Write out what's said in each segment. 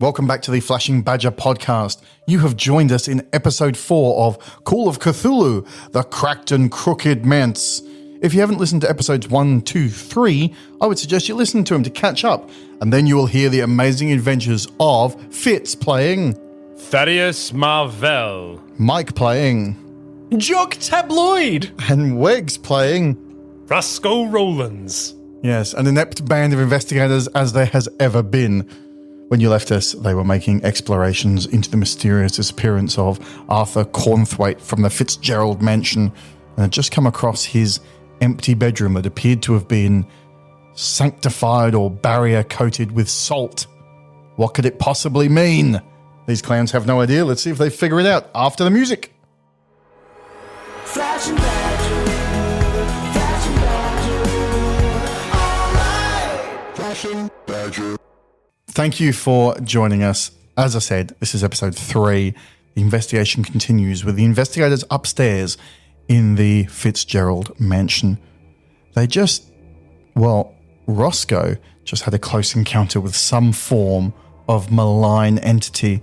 Welcome back to the Flashing Badger podcast. You have joined us in episode 4 of Call of Cthulhu, the Cracked and Crooked Manse. If you haven't listened to episodes 1, 2, 3, I would suggest you listen to them to catch up, and then you will hear the amazing adventures of Fitz playing Thadeus Marvell, Mike playing Jock Tabloid, and Wegs playing Roscoe Rollins. Yes, an inept band of investigators as there has ever been. When you left us, they were making explorations into the mysterious disappearance of Arthur Cornthwaite from the Fitzgerald Mansion and had just come across his empty bedroom that appeared to have been sanctified or barrier-coated with salt. What could it possibly mean? These clowns have no idea. Let's see if they figure it out after the music. Flashing Badger, Flashing Badger, alright. Flashing Badger. Thank you for joining us. As I said, this is episode 3. The investigation continues with the investigators upstairs in the Fitzgerald Mansion. Roscoe just had a close encounter with some form of malign entity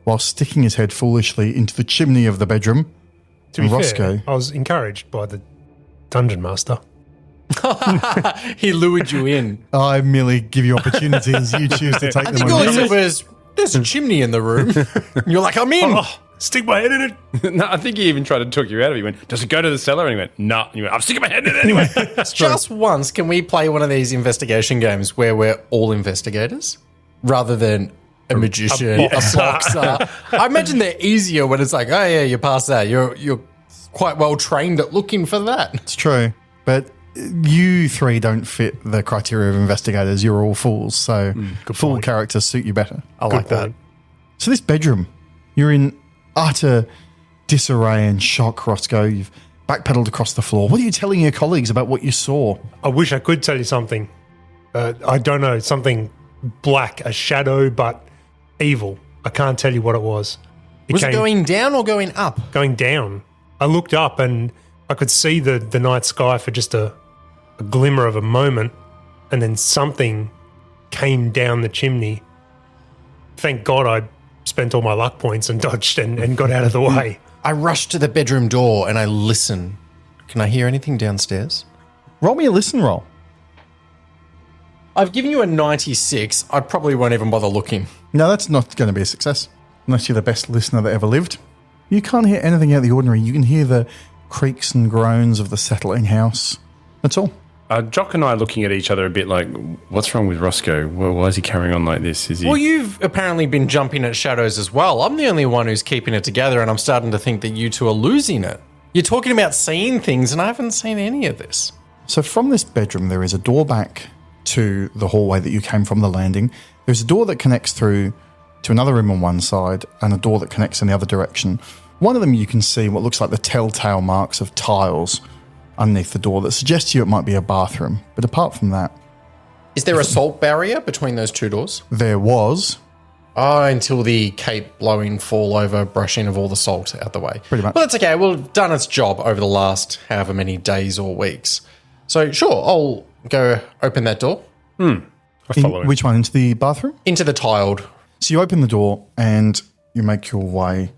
while sticking his head foolishly into the chimney of the bedroom. To be Roscoe, fair, I was encouraged by the dungeon master. he lured you in. I merely give you opportunities. You choose to take I them think or all he not. said was, there's a chimney in the room. And you're like, I'm in. Oh, stick my head in it. No, I think he even tried to talk you out of it. He went, does it go to the cellar? And he went, no. And you went, I'm sticking my head in it anyway. Just once, can we play one of these investigation games where we're all investigators rather than a magician, a boxer? I imagine they're easier when it's like, oh yeah, you passed that. You're quite well trained at looking for that. It's true, but you three don't fit the criteria of investigators. You're all fools, so fool point. characters suit you better. I like that. So this bedroom, you're in utter disarray and shock, Roscoe. You've backpedaled across the floor. What are you telling your colleagues about what you saw? I wish I could tell you something. I don't know, something black, a shadow, but evil. I can't tell you what it was. Was it going down or going up? going down. I looked up and I could see the night sky for just a glimmer of a moment, and then something came down the chimney. Thank God I spent all my luck points and dodged and got out of the way. I rush to the bedroom door and I listen. Can I hear anything downstairs? Roll me a listen roll. I've given you a 96. I probably won't even bother looking. No, that's not going to be a success unless you're the best listener that ever lived. You can't hear anything out of the ordinary. You can hear the creaks and groans of the settling house. That's all. Jock and I are looking at each other a bit like, what's wrong with Roscoe? Why is he carrying on like this? Is he? Well, you've apparently been jumping at shadows as well. I'm the only one who's keeping it together, and I'm starting to think that you two are losing it. You're talking about seeing things, and I haven't seen any of this. So from this bedroom, there is a door back to the hallway that you came from the landing. There's a door that connects through to another room on one side and a door that connects in the other direction. One of them you can see what looks like the telltale marks of tiles underneath the door that suggests to you it might be a bathroom. But apart from that, Is there a salt barrier between those two doors? there was. Oh, until the cape blowing, fall over, brushing of all the salt out the way. Pretty much. Well, that's okay. Well, done its job over the last however many days or weeks. So, sure, I'll go open that door. I follow him. Which one? Into the bathroom? Into the tiled. So you open the door and you make your way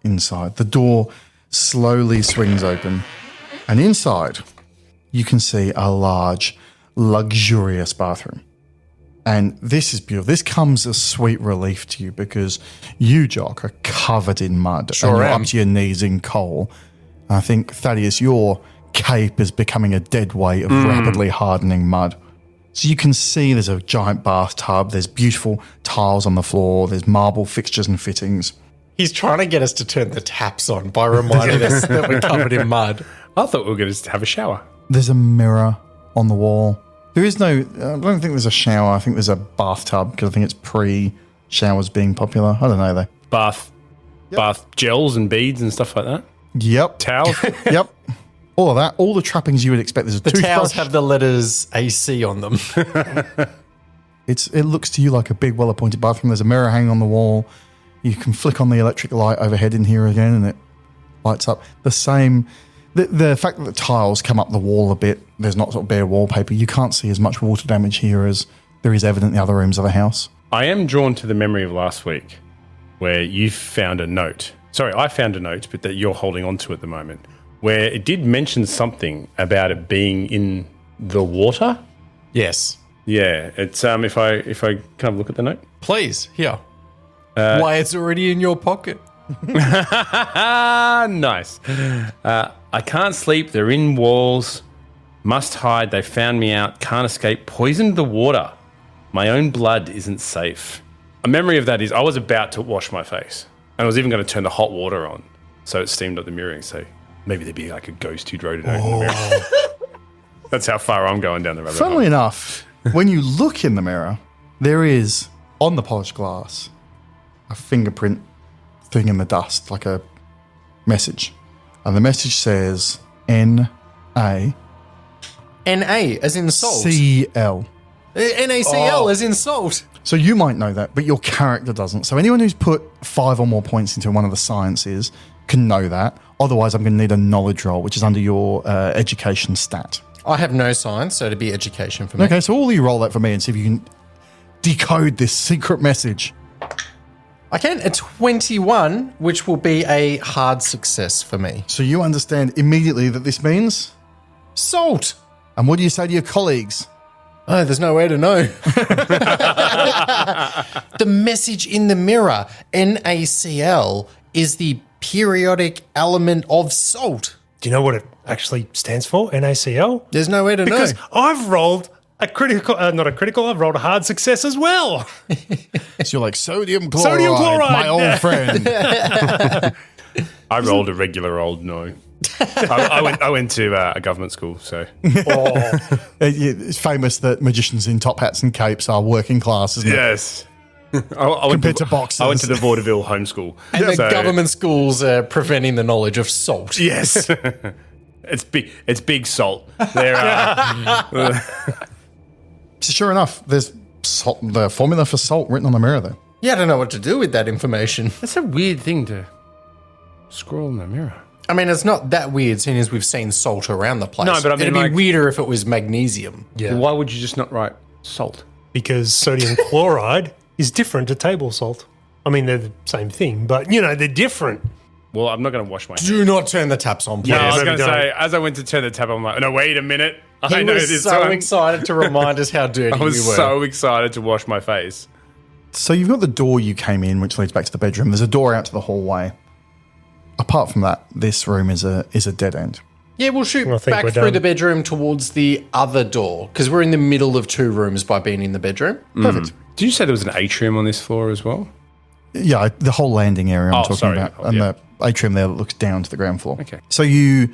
inside. The door slowly swings open, and inside you can see a large, luxurious bathroom. And this is beautiful. This comes as sweet relief to you because you, Jock, are covered in mud. Sure and you're am. up to your knees in coal. And I think, Thaddeus, your cape is becoming a dead weight of rapidly hardening mud. So you can see there's a giant bathtub. There's beautiful tiles on the floor. There's marble fixtures and fittings. He's trying to get us to turn the taps on by reminding us that we're covered in mud. I thought we were going to have a shower. There's a mirror on the wall. There is no, I don't think there's a shower. I think there's a bathtub because I think it's pre-showers being popular. I don't know though. Bath gels and beads and stuff like that. Yep. Towels. Yep. All of that. All the trappings you would expect. There's a The toothbrush. towels have the letters AC on them. It looks to you like a big, well-appointed bathroom. There's a mirror hanging on the wall. You can flick on the electric light overhead in here again and it lights up. The same, the fact that the tiles come up the wall a bit, there's not sort of bare wallpaper. You can't see as much water damage here as there is evident in the other rooms of the house. I am drawn to the memory of last week where you found a note. Sorry, I found a note, but that you're holding on to at the moment, where it did mention something about it being in the water. Yes. Yeah, it's if I kind of look at the note. Please, here. Why, it's already in your pocket. Nice. I can't sleep. They're in walls. Must hide. They found me out. Can't escape. Poisoned the water. My own blood isn't safe. A memory of that is I was about to wash my face. And I was even going to turn the hot water on so it steamed up the mirroring. So maybe there'd be like a ghost who'd wrote it out in the mirror. That's how far I'm going down the rabbit hole. Funnily enough, when you look in the mirror, there is, on the polished glass, a fingerprint thing in the dust, like a message. And the message says N-A-C-L. N-A, as in salt. N-A-C-L, as in salt. So you might know that, but your character doesn't. So anyone who's put 5 or more points into one of the sciences can know that. Otherwise, I'm going to need a knowledge roll, which is under your education stat. I have no science, so it'd be education for me. Okay, so all you roll that for me and see if you can decode this secret message. I can. A 21, which will be a hard success for me. So you understand immediately that this means? Salt. And what do you say to your colleagues? Oh, there's no way to know. The message in the mirror, NaCl, is the periodic element of salt. Do you know what it actually stands for? NaCl? There's no way to Because know. I've rolled a critical, not a critical, I've rolled a hard success as well. So you're like, sodium chloride, Sodium chloride. my old friend. I rolled a regular old no. I went to a government school, so. It's famous that magicians in top hats and capes are working class, isn't it? Yes. I went Compared to boxers. I went to the Vaudeville homeschool. And the government schools are preventing the knowledge of salt. Yes. It's big salt. There are. So sure enough, there's salt, the formula for salt written on the mirror there. Yeah, I don't know what to do with that information. That's a weird thing to scroll in the mirror. I mean, it's not that weird, seeing as we've seen salt around the place. No, but I mean, it'd be like- weirder if it was magnesium. Yeah. Why would you just not write salt? Because sodium chloride is different to table salt. I mean, they're the same thing, but, they're different. Well, I'm not going to wash my hands. Do not turn the taps on, please. I was maybe going to don't. say, as I went to turn the tap, I'm like, no, wait a minute. He I know was this so one. excited to remind us how dirty I was we were. so excited to wash my face. So you've got the door you came in, which leads back to the bedroom. There's a door out to the hallway. Apart from that, this room is a dead end. Yeah, we'll shoot I think back we're through done. the bedroom towards the other door, because we're in the middle of 2 rooms by being in the bedroom. Perfect. Did you say there was an atrium on this floor as well? Yeah, the whole landing area I'm talking sorry. about. Oh, And yeah. the atrium there that looks down to the ground floor. Okay. So you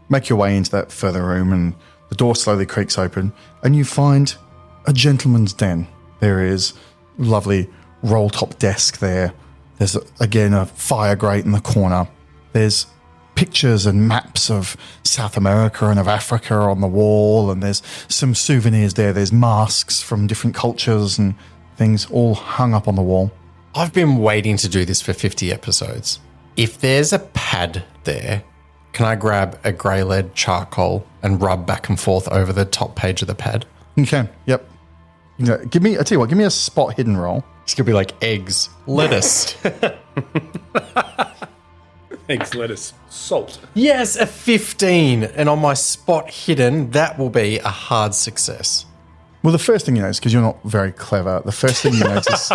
make your way into that further room and the door slowly creaks open and you find a gentleman's den. There is a lovely roll-top desk there. There's, again, a fire grate in the corner. There's pictures and maps of South America and of Africa on the wall, and there's some souvenirs there. There's masks from different cultures and things all hung up on the wall. I've been waiting to do this for 50 episodes. If there's a pad there, can I grab a grey lead charcoal and rub back and forth over the top page of the pad? You can, yep. I tell you what, give me a spot hidden roll. It's going to be like eggs, lettuce. Eggs, lettuce, salt. Yes, a 15. And on my spot hidden, that will be a hard success. Well, the first thing you notice, because you're not very clever, the first thing you notice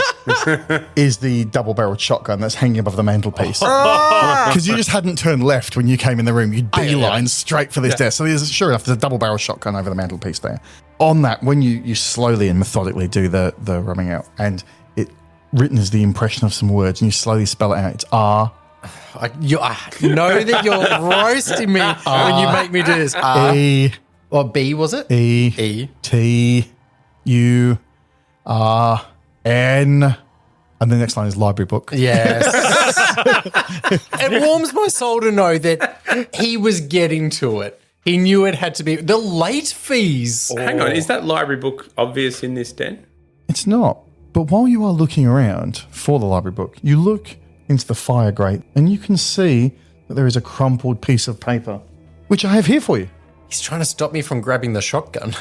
is the double-barreled shotgun that's hanging above the mantelpiece. Because you just hadn't turned left when you came in the room. You'd beeline straight for this desk. So sure enough, there's a double-barrel shotgun over the mantelpiece there. On that, when you slowly and methodically do the rubbing out, and it written as the impression of some words, and you slowly spell it out, it's R. I know that you're roasting me when you make me do this. E. Or B, was it? E. T. U. R. N. And the next line is library book. Yes. It warms my soul to know that he was getting to it. He knew it had to be. The late fees. Hang on, is that library book obvious in this den? It's not. But while you are looking around for the library book, you look into the fire grate and you can see that there is a crumpled piece of paper, which I have here for you. He's trying to stop me from grabbing the shotgun.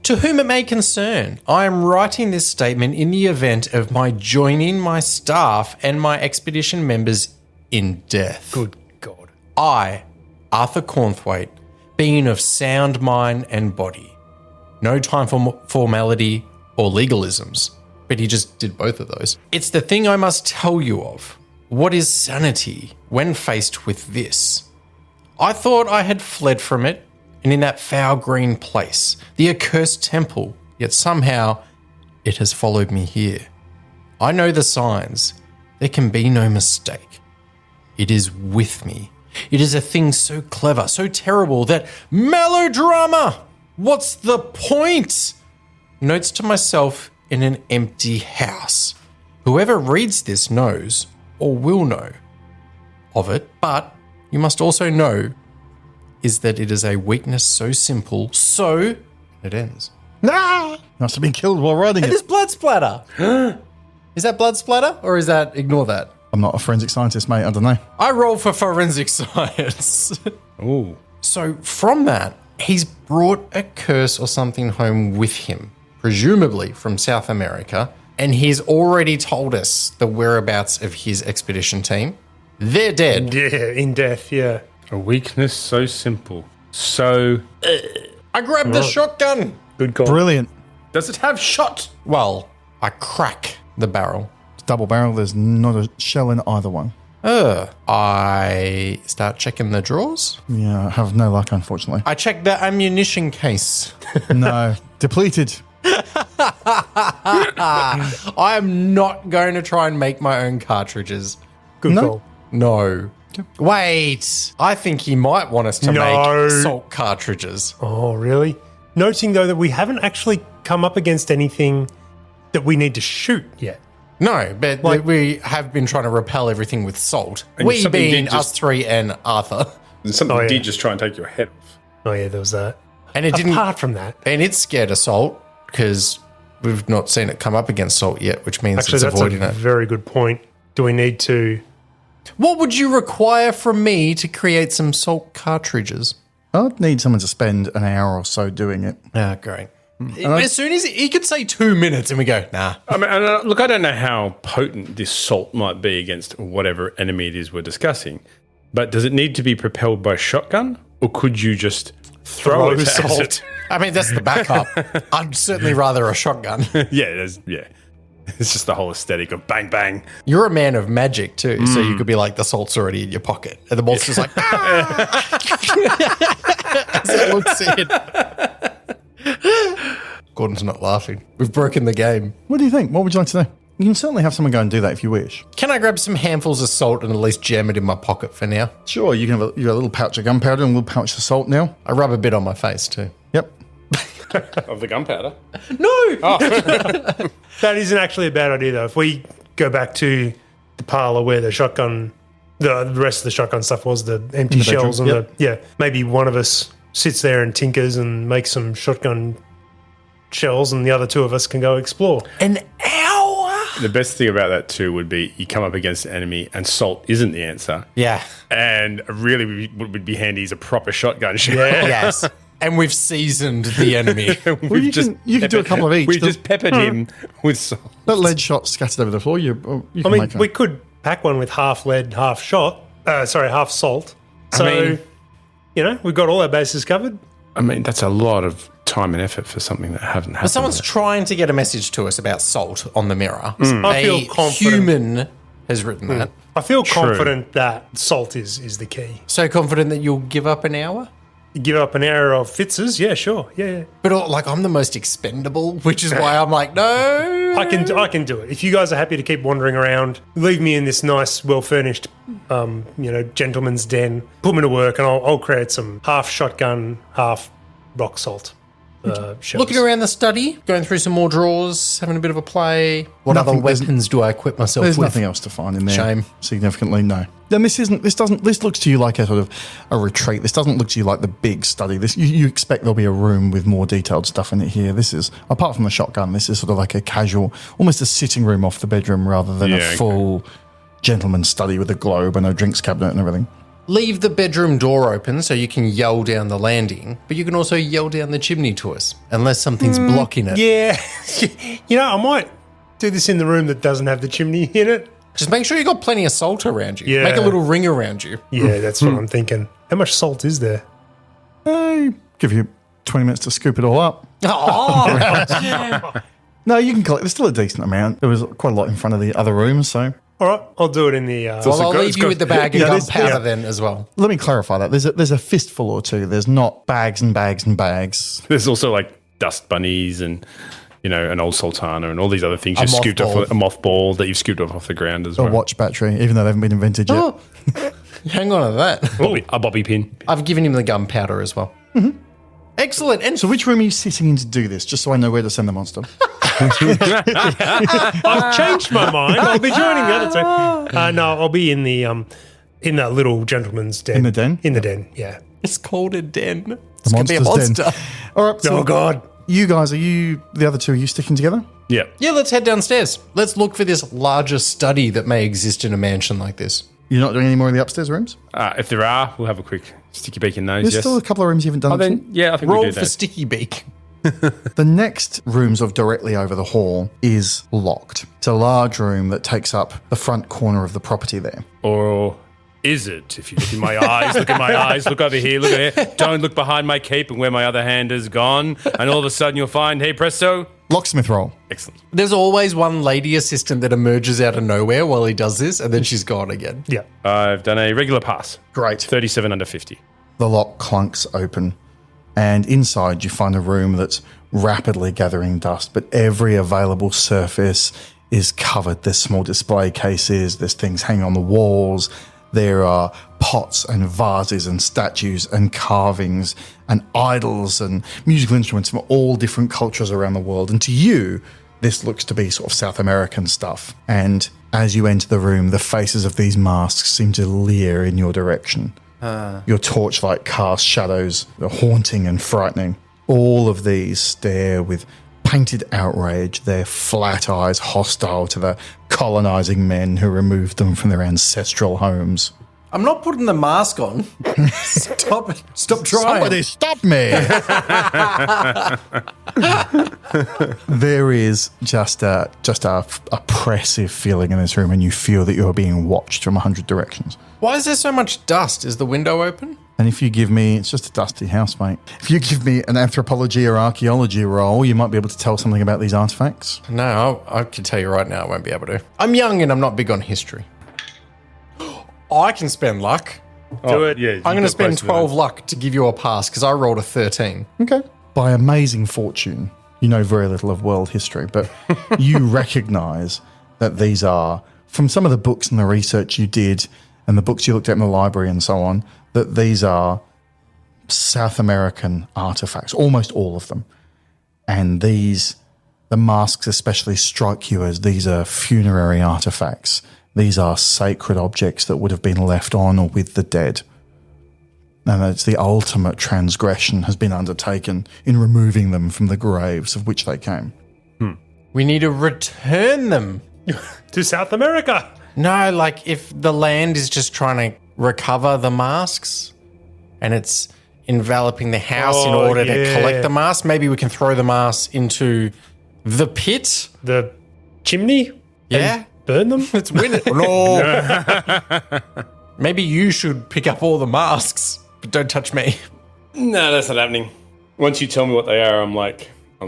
To whom it may concern, I am writing this statement in the event of my joining my staff and my expedition members in death. Good God. I, Arthur Cornthwaite, being of sound mind and body. No time for formality or legalisms. But he just did both of those. It's the thing I must tell you of. What is sanity when faced with this? I thought I had fled from it, and in that foul green place, the accursed temple, yet somehow it has followed me here. I know the signs. There can be no mistake. It is with me. It is a thing so clever, so terrible that melodrama! What's the point? Notes to myself in an empty house. Whoever reads this knows, or will know, of it, but you must also know is that it is a weakness so simple, so it ends. Must have been killed while writing And it. there's blood splatter. Is that blood splatter, or is that, ignore that? I'm not a forensic scientist, mate. I don't know. I roll for forensic science. Ooh. So from that, he's brought a curse or something home with him, presumably from South America, and he's already told us the whereabouts of his expedition team. They're dead. Yeah, in death, yeah. A weakness so simple. So, I grabbed the shotgun. Good call. Brilliant. does it have shot? Well, I crack the barrel. It's double barrel. There's not a shell in either one. I start checking the drawers. Yeah, I have no luck, unfortunately. I check the ammunition case. No. Depleted. I am not going to try and make my own cartridges. Good No. call. No. Wait. I think he might want us to No. make salt cartridges. Oh, really? Noting, though, that we haven't actually come up against anything that we need to shoot yet. No, but Like- we have been trying to repel everything with salt. And We something being did us just- three and Arthur. Something Oh, yeah. did just try and take your head off. Oh, yeah, there was that. And it didn't. Apart from that, And it's scared of salt because we've not seen it come up against salt yet, which means actually, it's that's avoiding a it. very good point. Do we need to... What would you require from me to create some salt cartridges? I'd need someone to spend an hour or so doing it. Ah, great. As soon as he could say 2 minutes and we go, nah. I mean, look, I don't know how potent this salt might be against whatever enemy it is we're discussing, but does it need to be propelled by shotgun, or could you just throw it at salt. it? I mean, that's the backup. I'd certainly rather a shotgun. Yeah. It's just the whole aesthetic of bang bang. You're a man of magic too, so you could be like, the salt's already in your pocket. And the monster's like, ah! As it looks in. Gordon's not laughing. We've broken the game. What do you think? What would you like to do? You can certainly have someone go and do that if you wish. Can I grab some handfuls of salt and at least jam it in my pocket for now? Sure, you can have you got a little pouch of gunpowder and a little pouch of salt now. I rub a bit on my face too. Yep. Of the gunpowder. No! That isn't actually a bad idea, though. If we go back to the parlor where the shotgun, the rest of the shotgun stuff was, the empty the shells, bedroom, and maybe one of us sits there and tinkers and makes some shotgun shells, and the other two of us can go explore. An hour? The best thing about that too would be you come up against an enemy and salt isn't the answer. Yeah. And really what would be handy is a proper shotgun shell. Yes. And we've seasoned the enemy. Well, you can do a couple of each. We've just peppered him with salt. That lead shot scattered over the floor. You can I mean, make we could pack one with half lead, half shot. Half salt. So, mean- we've got all our bases covered. I mean, that's a lot of time and effort for something that hasn't happened. But someone's trying to get a message to us about salt on the mirror. I feel A confident. human has written that. I feel confident that salt is the key. So confident that you'll give up an hour? You give up an hour of Fitz's, yeah, sure, yeah. But I'm the most expendable, which is why I'm like, no. I can do it. If you guys are happy to keep wandering around, leave me in this nice, well-furnished, gentleman's den. Put me to work, and I'll create some half shotgun, half rock salt shells. Looking around the study, going through some more drawers, having a bit of a play. What Nothing- other weapons do I equip myself There's with? nothing else to find in there. Shame. Significantly, no. Then this looks to you like a sort of a retreat. This doesn't look to you like the big study. You expect there'll be a room with more detailed stuff in it here. This is, apart from the shotgun, this is sort of like a casual, almost a sitting room off the bedroom rather than Yeah, a okay. full gentleman's study with a globe and a drinks cabinet and everything. leave the bedroom door open so you can yell down the landing, but you can also yell down the chimney to us, unless something's blocking it. Yeah. I might do this in the room that doesn't have the chimney in it. Just make sure you got plenty of salt around you. Yeah. Make a little ring around you. Yeah, that's what I'm thinking. How much salt is there? Give you 20 minutes to scoop it all up. Oh, No, you can collect. There's still a decent amount. There was quite a lot in front of the other rooms, so All right, I'll do it in the... well, I'll leave you with the bag of Yeah, this- gunpowder yeah. then as well. let me clarify that. There's a fistful or two. There's not bags and bags and bags. There's also like dust bunnies and, an old sultana and all these other things A you've scooped off, mothball. a mothball that you've scooped off the ground as A well. watch battery, even though they haven't been invented yet. Oh, hang on to that. A bobby pin. I've given him the gunpowder as well. Excellent. And So which room are you sitting in to do this, just so I know where to send the monster? I've changed my mind. I'll be joining the other two. No, I'll be in in that little gentleman's den. In the den? In the den, yeah. it's called a den. The It's going to be a monster's monster. den. All right, so Oh, God. you guys, the other two, are you sticking together? Yeah. Yeah, let's head downstairs. Let's look for this larger study that may exist in a mansion like this. You're not doing any more of the upstairs rooms? If there are, we'll have a quick sticky beak in those. There's yes. still a couple of rooms you haven't done. Oh, then, yeah, I think we Roll do for that. sticky beak. The next rooms of directly over the hall is locked. It's a large room that takes up the front corner of the property there. Or is it? If you look in my eyes, look in my eyes, look over here, look at here. Don't look behind my cape and where my other hand has gone. And all of a sudden you'll find, hey, presto. Locksmith roll. Excellent. There's always one lady assistant that emerges out of nowhere while he does this, and then she's gone again. Yeah. I've done a regular pass. Great. 37 under 50. The lock clunks open, and inside you find a room that's rapidly gathering dust, but every available surface is covered. There's small display cases, there's things hanging on the walls, there are pots and vases and statues and carvings and idols and musical instruments from all different cultures around the world. And to you, this looks to be sort of South American stuff. And as you enter the room, the faces of these masks seem to leer in your direction. Your torchlight casts shadows, they're haunting and frightening. All of these stare with painted outrage, their flat eyes hostile to the colonizing men who removed them from their ancestral homes. I'm not putting the mask on. Stop trying. Stop me! There is just a oppressive feeling in this room, and you feel that you're being watched from 100 directions. Why is there so much dust? Is the window open? And if you give me, it's just a dusty house, mate. If you give me an anthropology or archaeology roll, you might be able to tell something about these artifacts. No, I can tell you right now I won't be able to. I'm young and I'm not big on history. I can spend luck. Do it. Yeah, I'm going to spend 12 luck to give you a pass because I rolled a 13. Okay. By amazing fortune, you know very little of world history, but you recognize that these are, from some of the books and the research you did and the books you looked at in the library and so on, that these are South American artifacts, almost all of them. And these, the masks especially, strike you as these are funerary artifacts. These are sacred objects that would have been left on or with the dead. And it's the ultimate transgression has been undertaken in removing them from the graves of which they came. We need to return them. To South America. No, like if the land is just trying to recover the masks and it's enveloping the house in order to collect the masks, maybe we can throw the masks into the pit. The chimney? Yeah. Burn them? Let's win it. No. Maybe you should pick up all the masks, but don't touch me. No, that's not happening. Once you tell me what they are, I'm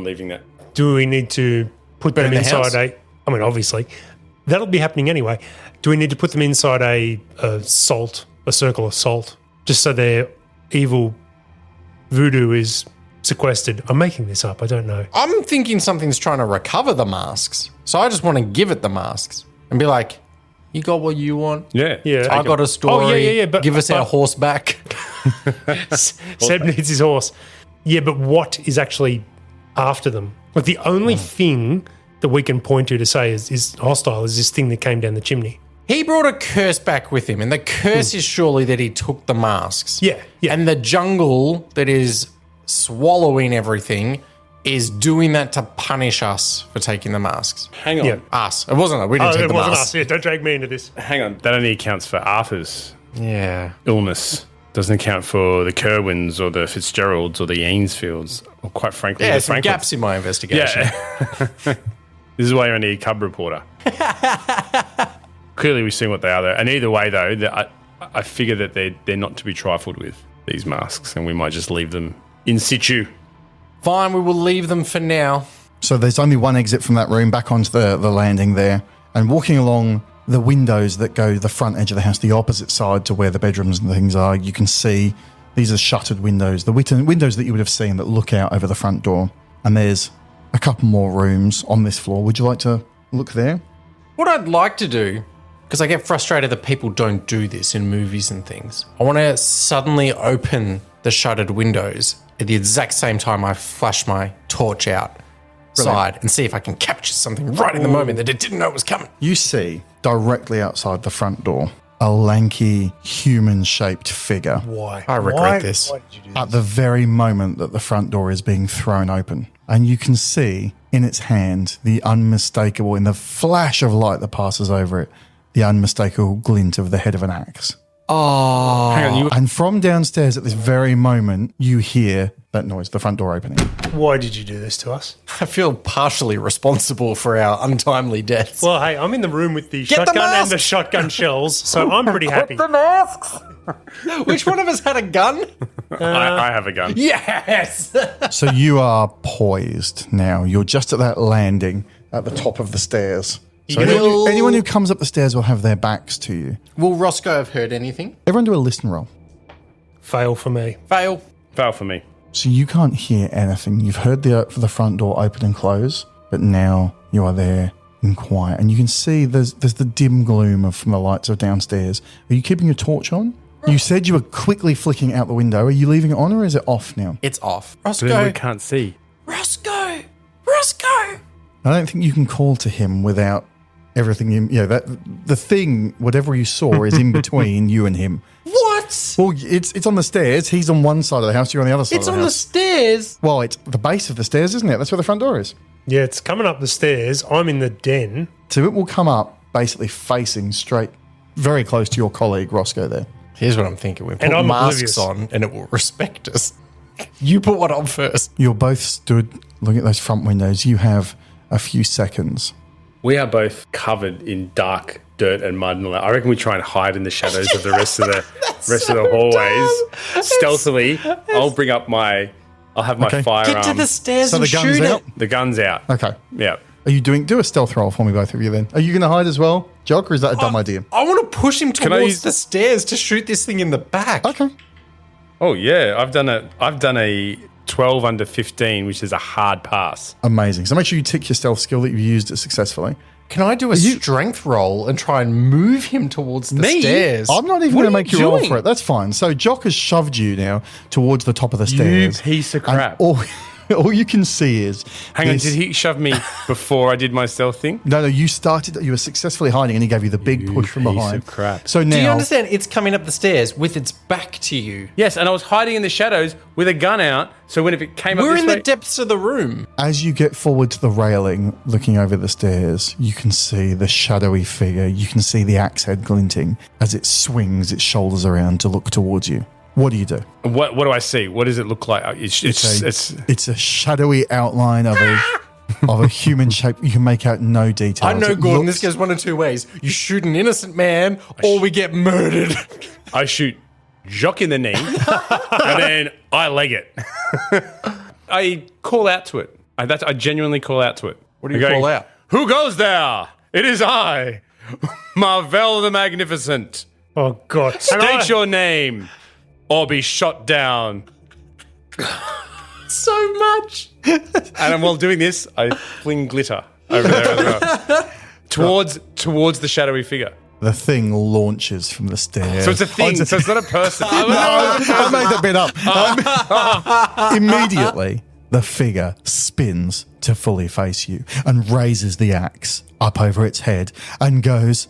leaving that. Do we need to put Burn them the inside house? obviously. That'll be happening anyway. Do we need to put them inside a circle of salt, just so their evil voodoo is sequestered? I'm making this up. I don't know. I'm thinking something's trying to recover the masks. So I just want to give it the masks and be like, you got what you want? Yeah. Yeah. I got a story. Oh, yeah. But give us our horse back. Seb needs his horse. Yeah, but what is actually after them? Like the only thing that we can point to say is hostile is this thing that came down the chimney. He brought a curse back with him, and the curse is surely that he took the masks. Yeah. And the jungle that is swallowing everything is doing that to punish us for taking the masks. Hang on. Yeah. Us. It wasn't us. We didn't take it the wasn't masks. us. Yeah, don't drag me into this. Hang on. That only accounts for Arthur's Yeah. illness. Doesn't account for the Kerwins or the Fitzgeralds or the Ainsfields, or quite frankly, Yeah, the some Franklins. gaps in my investigation. Yeah. This is why you're only a cub reporter. Clearly, we've seen what they are, though. And either way, though, I figure that they're not to be trifled with, these masks, and we might just leave them in situ. Fine, we will leave them for now. So there's only one exit from that room back onto the landing there. And walking along the windows that go the front edge of the house, the opposite side to where the bedrooms and things are, you can see these are shuttered windows, the windows that you would have seen that look out over the front door. And there's a couple more rooms on this floor. Would you like to look there? What I'd like to do, because I get frustrated that people don't do this in movies and things, I want to suddenly open the shuttered windows at the exact same time I flash my torch outside and see if I can capture something right in the moment that it didn't know it was coming. You see, directly outside the front door, a lanky, human-shaped figure Why? I regret this. Why did you do at the very moment that the front door is being thrown open. And you can see in its hand the unmistakable, in the flash of light that passes over it, the unmistakable glint of the head of an axe. Oh. Hang on, And from downstairs at this very moment, you hear that noise, the front door opening. Why did you do this to us? I feel partially responsible for our untimely deaths. Well, hey, I'm in the room with the Get the shotgun and masks! the shotgun shells, so I'm pretty happy. masks! Which one of us had a gun? I have a gun. Yes! So you are poised now. You're just at that landing at the top of the stairs. So anyone who comes up the stairs will have their backs to you. Will Roscoe have heard anything? Everyone do a listen roll. Fail for me. Fail. Fail for me. So you can't hear anything. You've heard the front door open and close, but now you are there in quiet. And you can see there's the dim gloom from the lights of downstairs. Are you keeping your torch on? You said you were quickly flicking out the window. Are you leaving it on or is it off now? It's off. So then we can't see. Roscoe! Roscoe! I don't think you can call to him without everything. That the thing, whatever you saw, is in between you and him. What? Well, it's on the stairs. He's on one side of the house. You're on the other side It's of the on the house. stairs. Well, it's the base of the stairs, isn't it? That's where the front door is. Yeah, it's coming up the stairs. I'm in the den. So it will come up basically facing straight, very close to your colleague, Roscoe, there. Here's what I'm thinking. We put And I'm masks oblivious. on and it will respect us. You put one on first. You're both stood looking at those front windows. You have a few seconds. We are both covered in dark dirt and mud and all that. I reckon we try and hide in the shadows of the rest of the hallways. Stealthily, I'll have my Okay. firearm. Get to the stairs So and the gun's shoot out? it. The gun's out. Okay. Yeah. Are you do a stealth roll for me, both of you then? Are you going to hide as well, Jock, or is that a dumb idea? I want to push him I towards use- the stairs to shoot this thing in the back. Okay. Oh yeah, I've done a 12 under 15, which is a hard pass. Amazing. So make sure you tick your stealth skill that you've used it successfully. Can I do a strength roll and try and move him towards the stairs? I'm not even What going to are make you you roll doing? for it. That's fine. So Jock has shoved you now towards the top of the stairs. piece of And crap. all you can see is... Hang on, this- did he shove me before I did my stealth thing? No, you were successfully hiding and he gave you the big push from piece behind. of crap. So now... Do you understand? It's coming up the stairs with its back to you. Yes, and I was hiding in the shadows with a gun out. So when if it came up We're this in way, the depths of the room. As you get forward to the railing, looking over the stairs, you can see the shadowy figure. You can see the axe head glinting as it swings its shoulders around to look towards you. What do you do? what do I see? What does it look like? It's a shadowy outline of a human shape. You can make out no details. I know, It Gordon, looks- this goes one of two ways. You shoot an innocent man or we get murdered. I shoot Jock in the knee, and then I leg it. I call out to it. I genuinely call out to it. What do you call out? Who goes there? It is I, Marvel the Magnificent. Oh, God. And State your name, or be shot down. So much. And while doing this, I fling glitter over there as well. Towards the shadowy figure. The thing launches from the stairs. So it's a thing, so it's not a person. I made that bit up. Immediately, the figure spins to fully face you and raises the axe up over its head and goes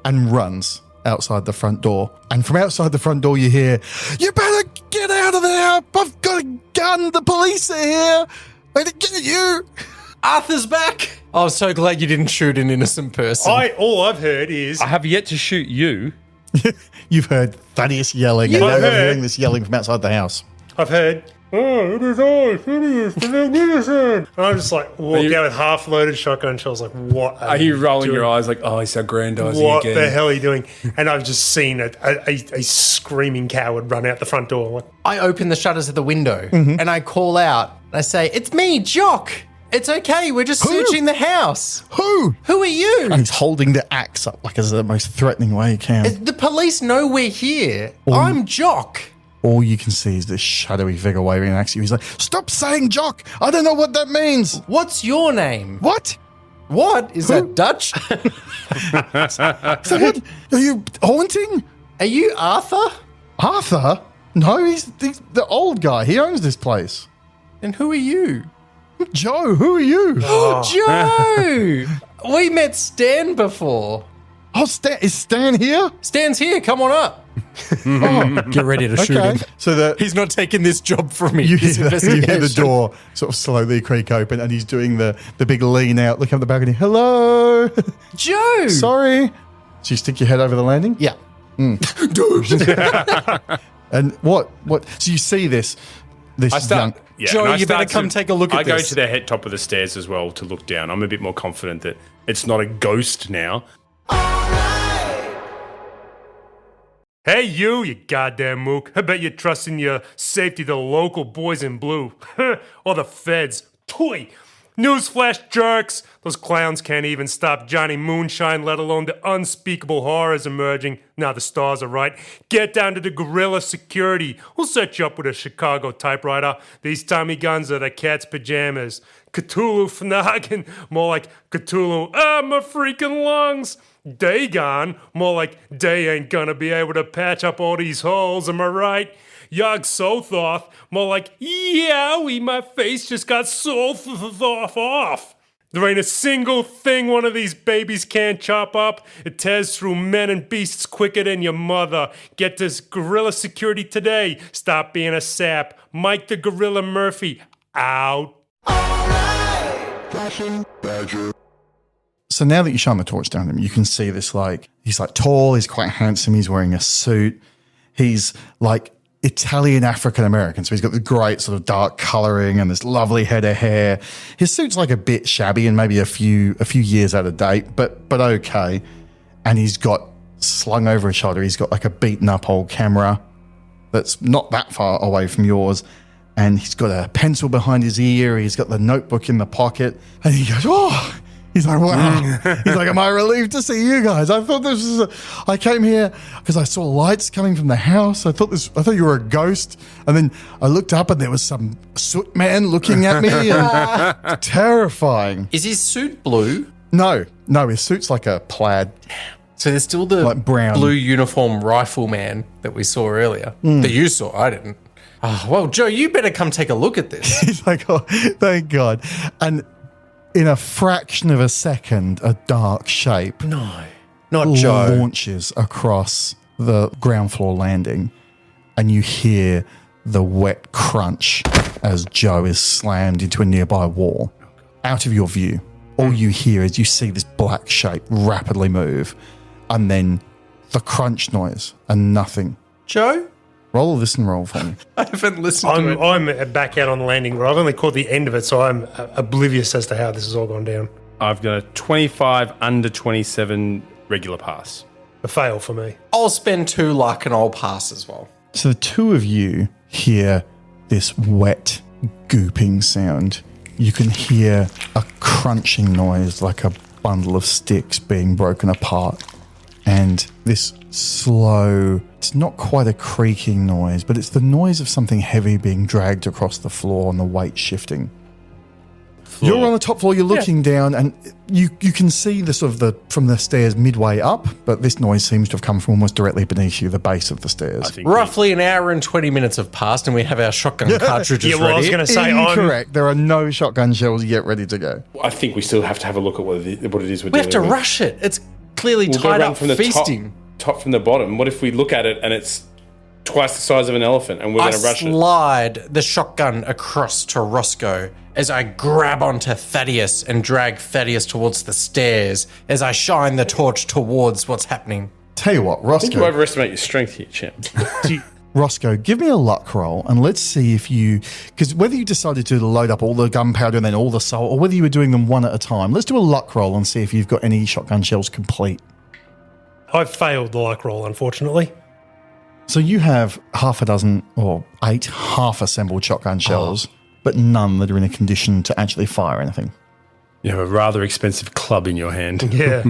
and runs outside the front door. And from outside the front door, you hear, "You better get out of there! I've got a gun! The police are here! I'm gonna get you!" Arthur's back. I'm so glad you didn't shoot an innocent person. all I've heard is I have yet to shoot you. You've heard Thaddeus yelling, and I've you're heard. hearing this yelling from outside the house. I've heard, oh, it is I, Thadeus, the magnificent. And I'm just like, walk out with half-loaded shotgun shells, like, what Are you rolling doing? your eyes like, oh, he's aggrandizing What again? the hell are you doing? And I've just seen a screaming coward run out the front door. Like, I open the shutters of the window and I call out. And I say, "It's me, Jock. It's okay. We're just searching the house. Who? Who are you? And he's holding the axe up like as the most threatening way he can. The police know we're here. I'm Jock." All you can see is this shadowy figure waving an axe at you. He's like, "Stop saying Jock! I don't know what that means." What's your name? What? What? Is that Dutch? So what? Are you haunting? Are you Arthur? Arthur? No, he's the old guy. He owns this place. And who are you? Joe, who are you? Joe! We met Stan before. Oh, is Stan here? Stan's here. Come on up. Get ready to shoot Okay. him. So He's not taking this job from me. you This hear the investigation. door sort of slowly creak open, and he's doing the big lean out, looking up the balcony. Hello. Joe! Sorry. So you stick your head over the landing? Yeah. And what? So you see this I start. young... Yeah, Joe, and I you better start come take a look at I go this. to the head top of the stairs as well to look down. I'm a bit more confident that it's not a ghost now. hey, you goddamn mook. I bet you're trusting your safety to the local boys in blue. Or the feds. Toy. Newsflash, jerks. Those clowns can't even stop Johnny Moonshine, let alone the unspeakable horrors emerging. Now the stars are right. Get down to the guerrilla security. We'll set you up with a Chicago typewriter. These Tommy guns are the cat's pajamas. Cthulhu fnagging, more like Cthulhu. Ah, my freaking lungs. Dagon, more like they ain't gonna be able to patch up all these holes, am I right? Yog Sothoth, more like, yowie, my face just got Sothoth off. There ain't a single thing one of these babies can't chop up. It tears through men and beasts quicker than your mother. Get this guerrilla security today. Stop being a sap. Mike the Gorilla Murphy, out. Flashing badger. So now that you shine the torch down him, you can see this, like, he's like tall, he's quite handsome, he's wearing a suit. He's like Italian African American, so he's got the great sort of dark coloring and this lovely head of hair. His suit's like a bit shabby and maybe a few years out of date, but okay. And he's got slung over his shoulder, he's got like a beaten up old camera that's not that far away from yours. And he's got a pencil behind his ear, he's got the notebook in the pocket, and he goes, "Oh." He's like, "Wow." He's like, "Am I relieved to see you guys? I thought this was I came here because I saw lights coming from the house. I thought you were a ghost. And then I looked up and there was some soot man looking at me. And terrifying." Is his suit blue? No, his suit's like a plaid. So there's still the Like brown. blue uniform rifleman that we saw earlier. That you saw. I didn't. Oh, well, Joe, you better come take a look at this. He's like, "Oh, thank God." And in a fraction of a second, a dark shape No, not Joe. launches across the ground floor landing, and you hear the wet crunch as Joe is slammed into a nearby wall. Out of your view, all you hear is you see this black shape rapidly move, and then the crunch noise and nothing. Joe? Roll a listen roll for me. I haven't listened to it. I'm back out on the landing, but I've only caught the end of it, so I'm oblivious as to how this has all gone down. I've got a 25 under 27 regular pass. A fail for me. I'll spend 2 luck and I'll pass as well. So the two of you hear this wet, gooping sound. You can hear a crunching noise like a bundle of sticks being broken apart. And this slow, it's not quite a creaking noise, but it's the noise of something heavy being dragged across the floor and the weight shifting. You're on the top floor, you're looking down, and you can see the sort of from the stairs midway up, but this noise seems to have come from almost directly beneath you, the base of the stairs. I think Roughly an hour and 20 minutes have passed and we have our shotgun cartridges Yeah, well, I was ready. going to say, Incorrect. There are no shotgun shells yet ready to go. I think we still have to have a look at what it is we're We have to dealing with. rush it. It's clearly We'll go tied around up from the feasting. top from the bottom. What if we look at it and it's twice the size of an elephant and we're I going to rush it? slide the shotgun across to Roscoe as I grab onto Thaddeus and drag Thaddeus towards the stairs as I shine the torch towards what's happening. Tell you what, I think you Roscoe. overestimate your strength here, champ. Roscoe, give me a luck roll and let's see if you... Because whether you decided to load up all the gunpowder and then all the salt, or whether you were doing them one at a time, let's do a luck roll and see if you've got any shotgun shells complete. I've failed the luck roll, unfortunately. So you have half a dozen or 8 half-assembled shotgun shells, but none that are in a condition to actually fire anything. You have a rather expensive club in your hand. Yeah.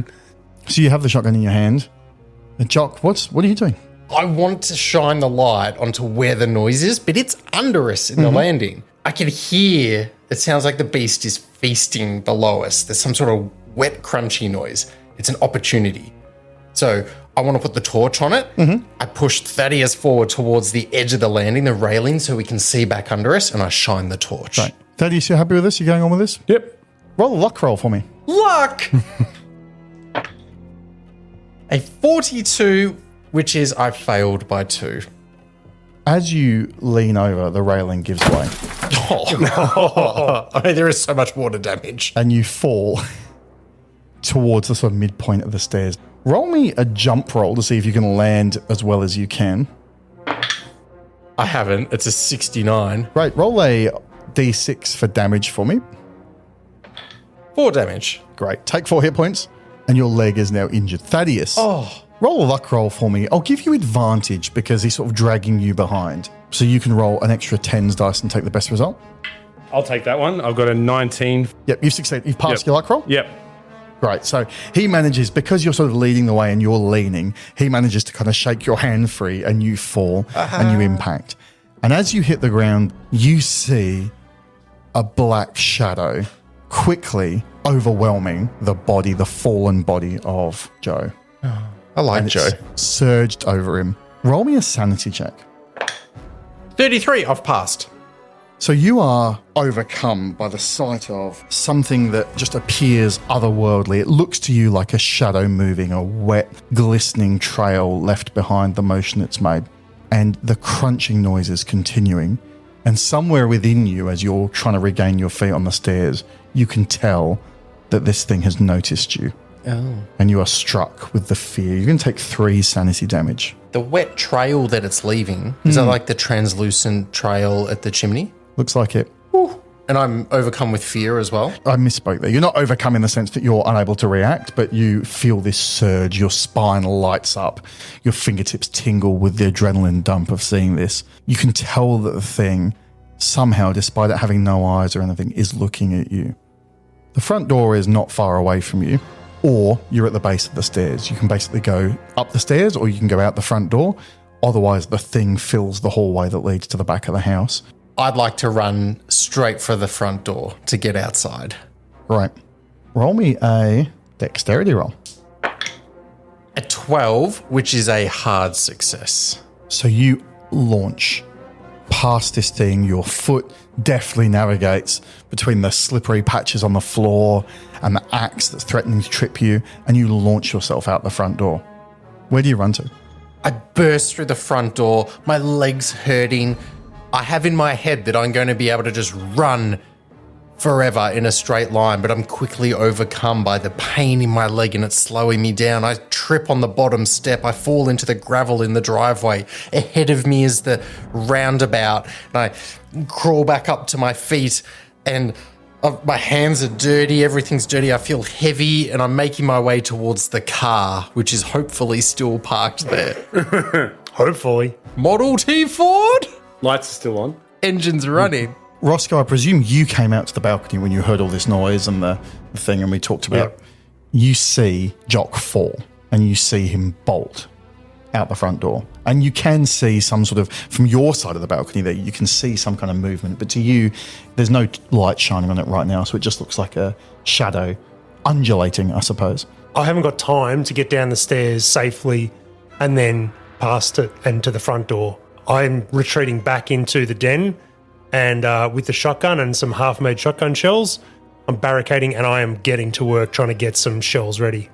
So you have the shotgun in your hand. Jock, what are you doing? I want to shine the light onto where the noise is, but it's under us in the landing. I can hear, it sounds like the beast is feasting below us. There's some sort of wet, crunchy noise. It's an opportunity. So I want to put the torch on it. I pushed Thaddeus forward towards the edge of the landing, the railing, so we can see back under us, and I shine the torch. Right. Thaddeus, you happy with this? You going on with this? Yep. Roll a luck roll for me. Luck! A 42, which is I failed by 2. As you lean over, the railing gives way I mean, there is so much water damage. and you fall towards the sort of midpoint of the stairs. Roll me a jump roll to see if you can land as well as you can. I haven't. It's a 69. Right, roll a d6 for damage for me. 4 damage. Great. Take 4 hit points, and your leg is now injured. Thaddeus, roll a luck roll for me. I'll give you advantage because he's sort of dragging you behind. So you can roll an extra 10s dice and take the best result. I'll take that one. I've got a 19. Yep, you've succeeded. You've passed Yep. your luck roll? Yep. Right, so he manages, because you're sort of leading the way and you're leaning, he manages to kind of shake your hand free and you fall and you impact. And as you hit the ground, you see a black shadow quickly overwhelming the body, the fallen body of Joe. I like And Joe. it's surged over him. Roll me a sanity check. 33, I've passed. So you are overcome by the sight of something that just appears otherworldly. It looks to you like a shadow moving, a wet, glistening trail left behind the motion it's made. And the crunching noise is continuing. And somewhere within you, as you're trying to regain your feet on the stairs, you can tell that this thing has noticed you. Oh. And you are struck with the fear. You're going to take 3 sanity damage. The wet trail that it's leaving, is that like the translucent trail at the chimney? Looks like it. And I'm overcome with fear as well. I misspoke there. You're not overcome in the sense that you're unable to react, but you feel this surge. Your spine lights up. Your fingertips tingle with the adrenaline dump of seeing this. You can tell that the thing, somehow, despite it having no eyes or anything, is looking at you. The front door is not far away from you, or you're at the base of the stairs. You can basically go up the stairs or you can go out the front door. Otherwise, the thing fills the hallway that leads to the back of the house. I'd like to run straight for the front door to get outside. Right. Roll me a dexterity roll. A 12, which is a hard success. So you launch past this thing. Your foot deftly navigates between the slippery patches on the floor and the axe that's threatening to trip you, and you launch yourself out the front door. Where do you run to? I burst through the front door, my legs hurting. I have in my head that I'm going to be able to just run forever in a straight line, but I'm quickly overcome by the pain in my leg and it's slowing me down. I trip on the bottom step. I fall into the gravel in the driveway. Ahead of me is the roundabout, and I crawl back up to my feet, and my hands are dirty. Everything's dirty. I feel heavy, and I'm making my way towards the car, which is hopefully still parked there. Hopefully. Model T Ford? Lights are still on. Engine's running. Roscoe, I presume you came out to the balcony when you heard all this noise and the thing, and we talked about. Yep. You see Jock fall, and you see him bolt out the front door. And you can see some sort of, from your side of the balcony there, you can see some kind of movement. But to you, there's no light shining on it right now, so it just looks like a shadow undulating, I suppose. I haven't got time to get down the stairs safely and then past it and to the front door. I'm retreating back into the den, and with the shotgun and some half-made shotgun shells, I'm barricading and I am getting to work trying to get some shells ready.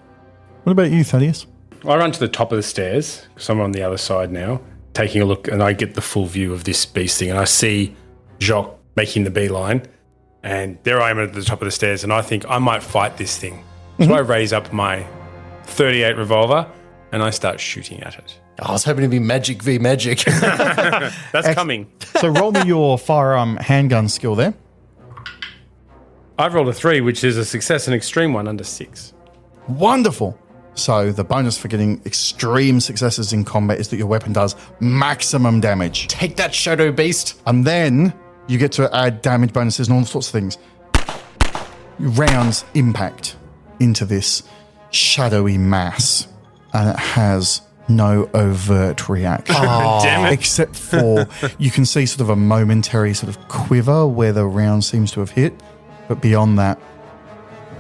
What about you, Thaddeus? I run to the top of the stairs because I'm on the other side now, taking a look, and I get the full view of this beast thing, and I see Jock making the beeline, and there I am at the top of the stairs, and I think I might fight this thing. So I raise up my .38 revolver, and I start shooting at it. I was hoping to be magic v magic. That's coming. So roll me your firearm handgun skill there. I've rolled a 3, which is a success, an extreme one under 6. Wonderful. So the bonus for getting extreme successes in combat is that your weapon does maximum damage. Take that, Shadow Beast. And then you get to add damage bonuses and all sorts of things. Rounds impact into this shadowy mass, and it has no overt reaction. Damn it. Except for you can see sort of a momentary sort of quiver where the round seems to have hit. But beyond that,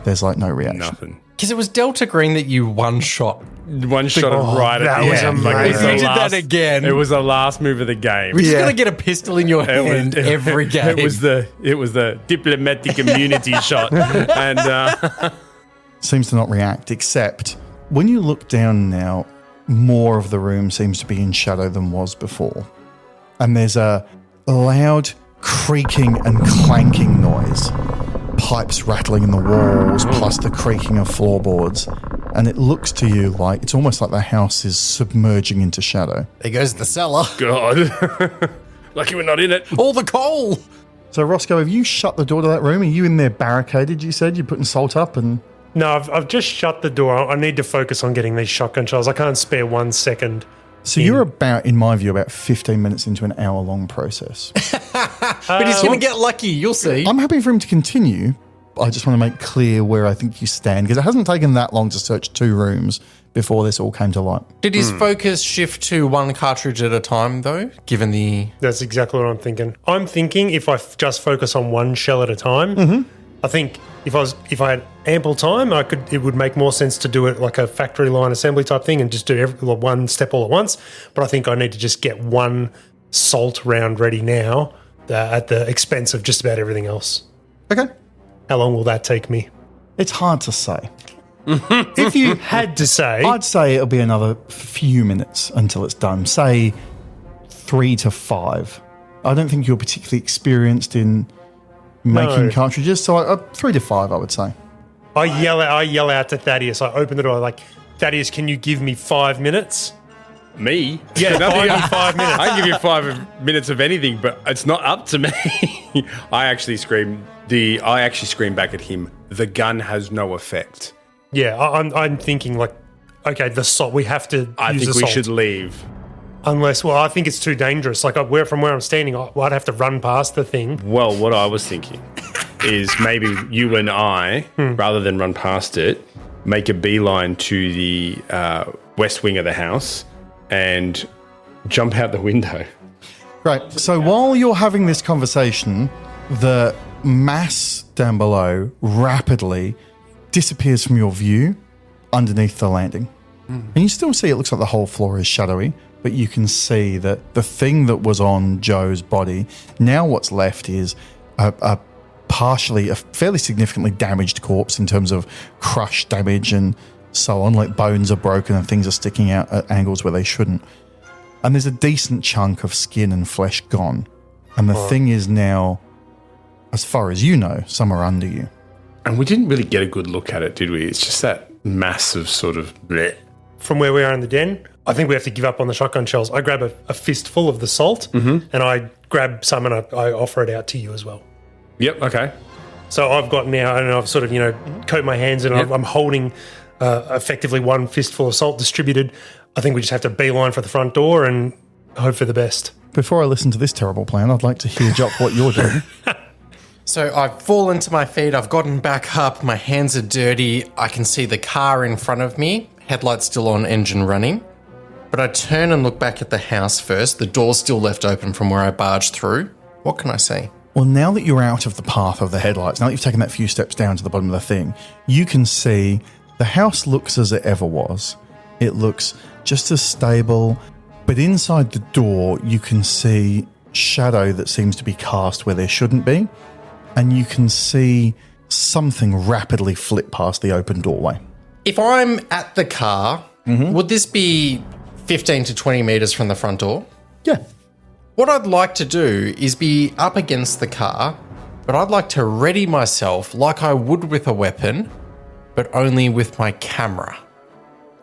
there's like no reaction. Nothing. Because it was Delta Green that you one-shot. One shot it right that at the was end. amazing. it was If the you did that again- It was the last move of the game. We're just going to get a pistol in your hand every game. It was the diplomatic immunity shot. And Seems to not react, except when you look down now, more of the room seems to be in shadow than was before. And there's a loud creaking and clanking noise. Pipes rattling in the walls, plus the creaking of floorboards. And it looks to you like it's almost like the house is submerging into shadow. There goes the cellar. God. Lucky we're not in it. All the coal. So, Roscoe, have you shut the door to that room? Are you in there barricaded, you said? You're putting salt up and... No, I've just shut the door. I need to focus on getting these shotgun shells. I can't spare 1 second. So you're about, in my view, about 15 minutes into an hour-long process. But he's going to get lucky. You'll see. I'm happy for him to continue. I just want to make clear where I think you stand, because it hasn't taken that long to search 2 rooms before this all came to light. Did his focus shift to 1 cartridge at a time, though, given the... That's exactly what I'm thinking. I'm thinking if I just focus on 1 shell at a time, I think if I had ample time, it would make more sense to do it like a factory line assembly type thing and just do one step all at once. But I think I need to just get 1 salt round ready now at the expense of just about everything else. Okay. How long will that take me? It's hard to say. If you had to say, I'd say it'll be another few minutes until it's done. Say 3 to 5. I don't think you're particularly experienced in making cartridges, so 3 to 5, I would say. I yell out to Thaddeus. I open the door like, Thaddeus, can you give me 5 minutes? Me? Yeah, Nothing- 5 minutes. I can give you 5 minutes of anything, but it's not up to me. I actually scream back at him, the gun has no effect. Yeah, I'm thinking like, okay, the salt, we have to I use think the we salt. should leave. Unless, I think it's too dangerous. Like, from where I'm standing, I'd have to run past the thing. Well, what I was thinking is maybe you and I, rather than run past it, make a beeline to the west wing of the house and jump out the window. Right, so while you're having this conversation, the mass down below rapidly disappears from your view underneath the landing. And you still see it looks like the whole floor is shadowy, but you can see that the thing that was on Joe's body, now what's left is a fairly significantly damaged corpse in terms of crush damage and so on, like bones are broken and things are sticking out at angles where they shouldn't. And there's a decent chunk of skin and flesh gone. And the thing is now, as far as you know, somewhere under you. And we didn't really get a good look at it, did we? It's just that massive sort of bleh. From where we are in the den, I think we have to give up on the shotgun shells. I grab a fistful of the salt and I grab some and I offer it out to you as well. Yep, okay. So I've got now, and I've sort of, coat my hands and I'm holding effectively 1 fistful of salt distributed. I think we just have to beeline for the front door and hope for the best. Before I listen to this terrible plan, I'd like to hear, Jock, what you're doing. So I've fallen to my feet. I've gotten back up. My hands are dirty. I can see the car in front of me. Headlights still on, engine running. But I turn and look back at the house first. The door's still left open from where I barged through. What can I see? Well, now that you're out of the path of the headlights, now that you've taken that few steps down to the bottom of the thing, you can see the house looks as it ever was. It looks just as stable, but inside the door, you can see shadow that seems to be cast where there shouldn't be, and you can see something rapidly flit past the open doorway. If I'm at the car, would this be 15 to 20 meters from the front door? Yeah. What I'd like to do is be up against the car, but I'd like to ready myself like I would with a weapon, but only with my camera.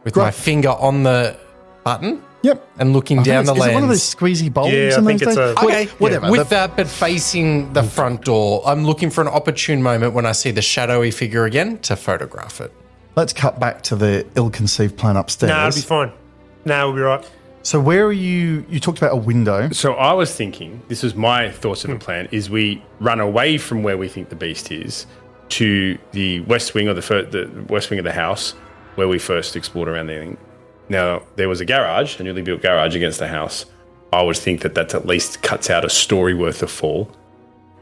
with my finger on the button Yep. and looking down the Is lens. it one of those squeezy bulbs? Yeah, I in think those it's days? a- Okay, Whatever. with that, but facing the front door, I'm looking for an opportune moment when I see the shadowy figure again to photograph it. Let's cut back to the ill-conceived plan upstairs. Nah, it'll be fine. Nah, we'll be right. So where are you? You talked about a window. So I was thinking, this was my thoughts of the plan, is we run away from where we think the beast is to the west wing or the west wing of the house where we first explored around there. Now, there was a garage, a newly built garage against the house. I would think that at least cuts out a story worth of fall.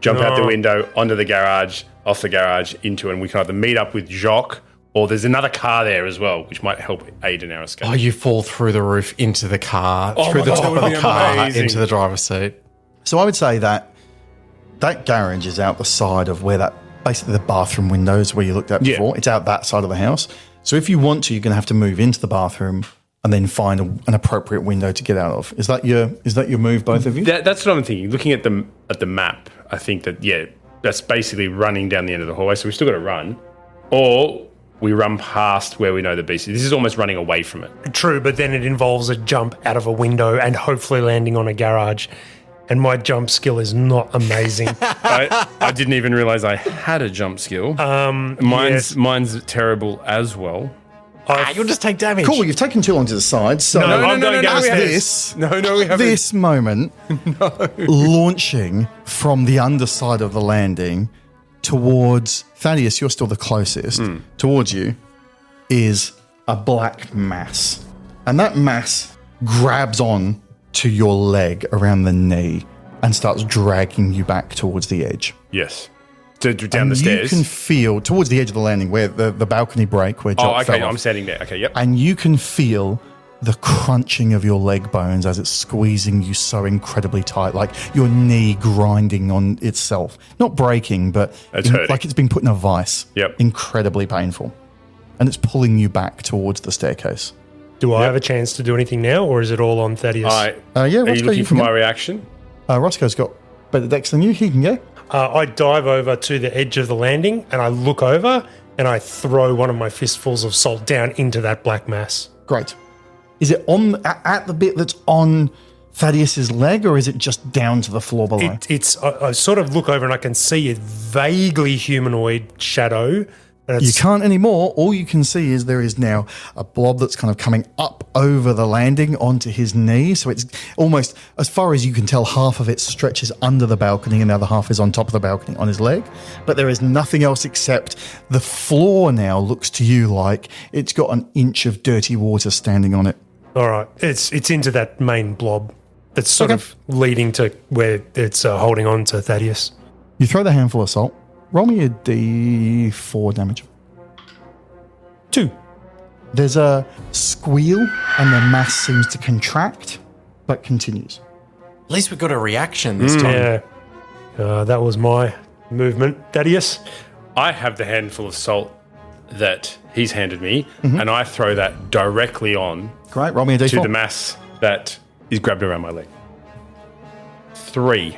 Jump out the window, onto the garage, off the garage, into it, and we can either meet up with Jock, or there's another car there as well, which might help aid in our escape. Oh, you fall through the roof into the car, Oh through my the God, top that of would the be car, amazing. into the driver's seat. So I would say that garage is out the side of where that basically the bathroom windows where you looked at Yeah. before. It's out that side of the house. So if you want to, you're going to have to move into the bathroom and then find an appropriate window to get out of. Is that your move, both of you? That's what I'm thinking. Looking at the map, I think that that's basically running down the end of the hallway. So we still got to run, or we run past where we know the beast is. This is almost running away from it. True, but then it involves a jump out of a window and hopefully landing on a garage. And my jump skill is not amazing. I didn't even realize I had a jump skill. Yes. Mine's terrible as well. You'll just take damage. Cool. You've taken too long to decide. So No, I'm going no, downstairs. this No, we haven't. this moment launching from the underside of the landing towards Thaddeus, you're still the closest, towards you, is a black mass. And that mass grabs on to your leg around the knee and starts dragging you back towards the edge. Yes. Down the You stairs. can feel towards the edge of the landing where the balcony break where Jock okay. fell I'm off. standing there. Okay, yep. And you can feel the crunching of your leg bones as it's squeezing you so incredibly tight, like your knee grinding on itself. Not breaking, but It's hurting. like it's been put in a vice. Yep. Incredibly painful. And it's pulling you back towards the staircase. Do I have a chance to do anything now, or is it all on Thaddeus? Yeah, Are you Roscoe, looking you for can my go. reaction? Roscoe's got better decks than you. He can go. I dive over to the edge of the landing and I look over and I throw one of my fistfuls of salt down into that black mass. Great. Is it on at the bit that's on Thaddeus's leg, or is it just down to the floor below? I sort of look over and I can see a vaguely humanoid shadow. And You it's, can't anymore. All you can see is there is now a blob that's kind of coming up over the landing onto his knee. So it's almost, as far as you can tell, half of it stretches under the balcony and the other half is on top of the balcony on his leg. But there is nothing else except the floor now looks to you like it's got an inch of dirty water standing on it. all right, it's into that main blob that's sort of leading to where it's holding on to Thaddeus. You throw the handful of salt. Roll me a d4 damage. 2. There's a squeal and the mass seems to contract, but continues. At least we got a reaction this time. Yeah, that was my movement, Thaddeus. I have the handful of salt that he's handed me, and I throw that directly on Great. Roll me a d4. to the mass that is grabbed around my leg. 3.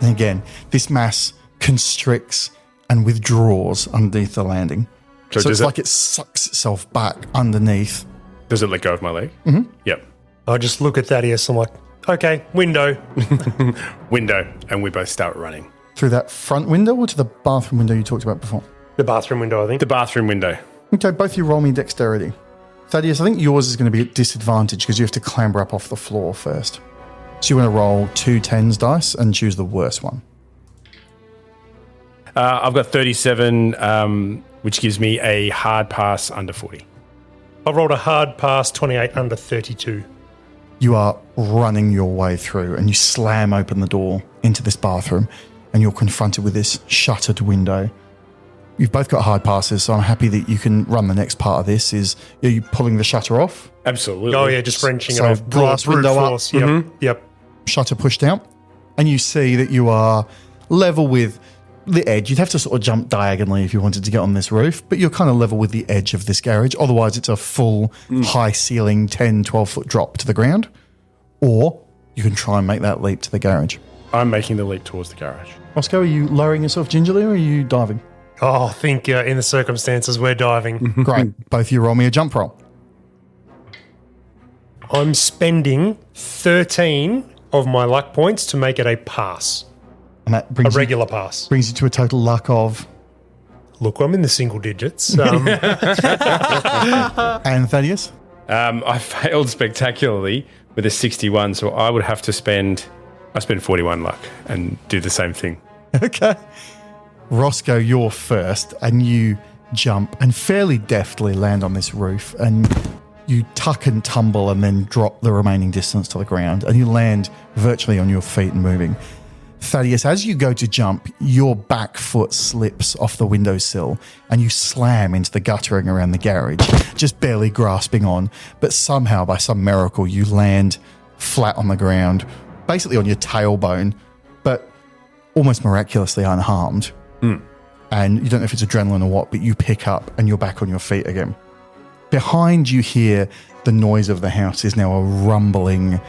And again, this mass constricts and withdraws underneath the landing. So does it's it- like it sucks itself back underneath. Does it let go of my leg? Mm-hmm. Yep. I just look at Thaddeus. I'm like, okay, window. Window, and we both start running. Through that front window or to the bathroom window you talked about before? The bathroom window, I think. The bathroom window. Okay, both of you roll me dexterity. Thaddeus, I think yours is going to be at disadvantage because you have to clamber up off the floor first. So you want to roll 2 10s dice and choose the worst one. I've got 37, which gives me a hard pass under 40. I rolled a hard pass, 28 under 32. You are running your way through and you slam open the door into this bathroom and you're confronted with this shuttered window. You've both got hard passes, so I'm happy that you can run the next part of this. Are you pulling the shutter off? Absolutely. Oh, yeah, just wrenching So it off. glass Brute window up. force. Yep, yep. Shutter pushed out, and you see that you are level with the edge. You'd have to sort of jump diagonally if you wanted to get on this roof, but you're kind of level with the edge of this garage. Otherwise, it's a full high ceiling 10, 12 foot drop to the ground. Or you can try and make that leap to the garage. I'm making the leap towards the garage. Roscoe, are you lowering yourself gingerly or are you diving? Oh, I think in the circumstances we're diving. Great. Both of you roll me a jump roll. I'm spending 13 of my luck points to make it a pass, And that a brings regular pass. brings you to a total luck of. Look, I'm in the single digits. And Thaddeus? I failed spectacularly with a 61, so I would have to spend 41 luck and do the same thing. Okay. Roscoe, you're first, and you jump and fairly deftly land on this roof, and you tuck and tumble and then drop the remaining distance to the ground, and you land virtually on your feet and moving. Thaddeus, as you go to jump, your back foot slips off the windowsill and you slam into the guttering around the garage, just barely grasping on, but somehow, by some miracle, you land flat on the ground, basically on your tailbone, but almost miraculously unharmed. And you don't know if it's adrenaline or what, but you pick up and you're back on your feet again. Behind you hear the noise of the house is now a rumbling,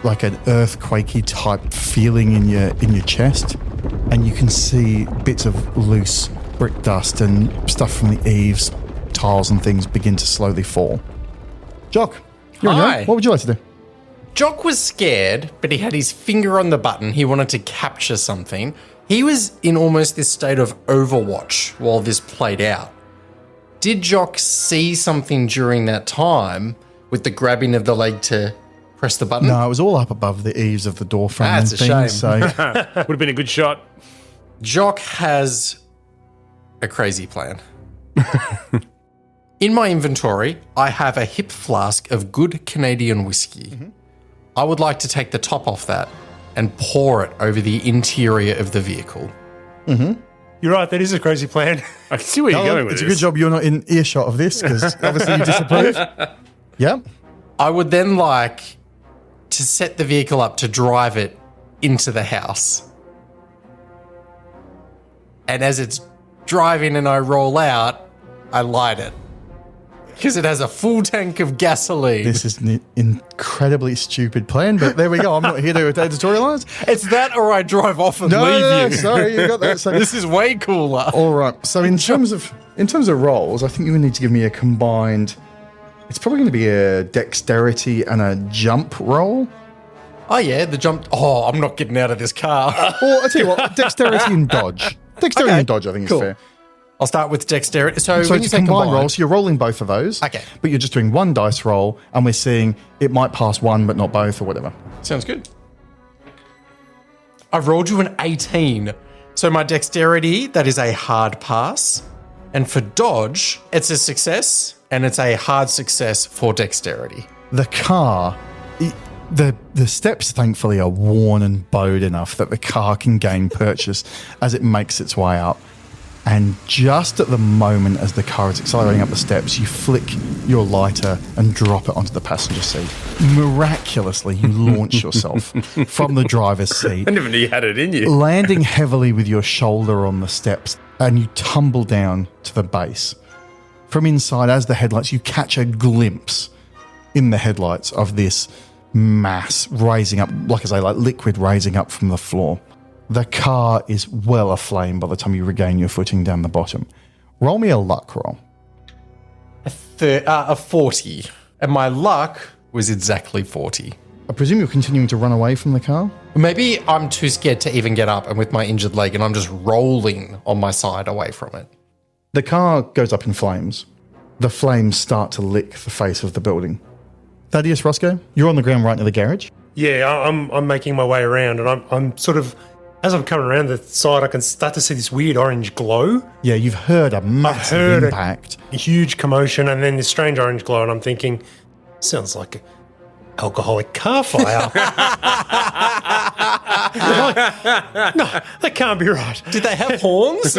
like an earthquakey type feeling in your chest, and you can see bits of loose brick dust and stuff from the eaves, tiles and things begin to slowly fall. Jock, you're on your Hi. own. What would you like to do? Jock was scared, but he had his finger on the button. He wanted to capture something. He was in almost this state of Overwatch while this played out. Did Jock see something during that time with the grabbing of the leg to press the button? No, it was all up above the eaves of the door frame and That's a things. shame. So Would have been a good shot. Jock has a crazy plan. In my inventory, I have a hip flask of good Canadian whiskey. I would like to take the top off that and pour it over the interior of the vehicle. You're right, that is a crazy plan. I can see where you're going with it's a this. good job you're not in earshot of this, because obviously you disapprove. Yeah. I would then like to set the vehicle up to drive it into the house. And as it's driving and I roll out, I light it. Because it has a full tank of gasoline. This is an incredibly stupid plan, but there we go. I'm not here to editorialize. It's that or I drive off and leave No, you. sorry, you got that. So This is way cooler. all right. So in terms of roles, I think you would need to give me a combined. It's probably going to be a dexterity and a jump roll. Oh yeah, the jump. Oh, I'm not getting out of this car. Or I tell you what, dexterity and dodge. Dexterity Okay, and dodge, I think cool. is fair. I'll start with dexterity. So So when you it's say a combined combined, roll, so you're rolling both of those. Okay. But you're just doing one dice roll, and we're seeing it might pass one, but not both, or whatever. sounds good. I've rolled you an 18. So my dexterity, that is a hard pass. And for dodge, it's a success, and it's a hard success for dexterity. The car, the steps thankfully are worn and bowed enough that the car can gain purchase as it makes its way up. And just at the moment as the car is accelerating up the steps, you flick your lighter and drop it onto the passenger seat. Miraculously, you launch yourself from the driver's seat, I never knew you had it in you. landing heavily with your shoulder on the steps, and you tumble down to the base. From inside, as the headlights, you catch a glimpse in the headlights of this mass rising up, like I say, like liquid rising up from the floor. The car is well aflame by the time you regain your footing down the bottom. Roll me a luck roll. A 40. And my luck was exactly 40. I presume you're continuing to run away from the car? Maybe I'm too scared to even get up and with my injured leg and I'm just rolling on my side away from it. The car goes up in flames. The flames start to lick the face of the building. Thaddeus, Roscoe, you're on the ground right near the garage. Yeah, I'm making my way around, and I'm sort of, as I'm coming around the side, I can start to see this weird orange glow. Yeah, you've heard a massive heard impact. A huge commotion, and then this strange orange glow, and I'm thinking, sounds like an alcoholic car fire. No, that can't be right. Did they have horns?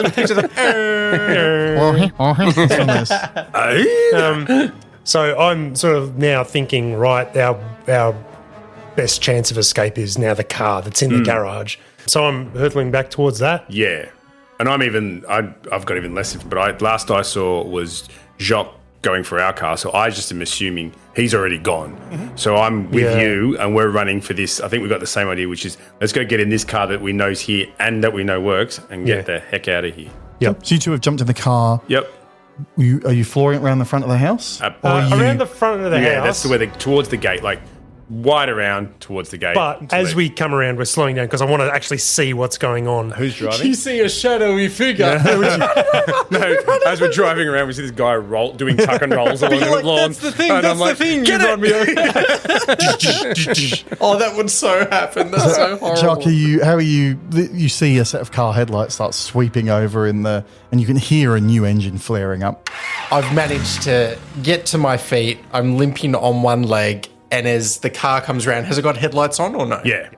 So I'm sort of now thinking, right, our best chance of escape is now the car that's in the garage. So I'm hurtling back towards that. Yeah. And I've got even less, but last I saw was Jock going for our car, so I just am assuming he's already gone. So I'm with you, and we're running for this. I think we've got the same idea, which is let's go get in this car that we know's here and that we know works and get the heck out of here. Yep. So you two have jumped in the car. Yep. Are you flooring it around the front of the house? Or are you- Around the front of the Yeah, house. that's where towards the gate, like wide around towards the gate. But as we come around, we're slowing down because I want to actually see what's going on. who's driving? You see a shadowy figure. No, as we're driving around, we see this guy doing tuck and rolls along the Like, lawn. that's the thing. And That's I'm like, the thing. "Get You it!" run me over. Oh, that would so happen. That's so horrible. Jock, how are you? You see a set of car headlights start sweeping over and you can hear a new engine flaring up. I've managed to get to my feet. I'm limping on one leg, and as the car comes around, has it got headlights on or no? Yeah.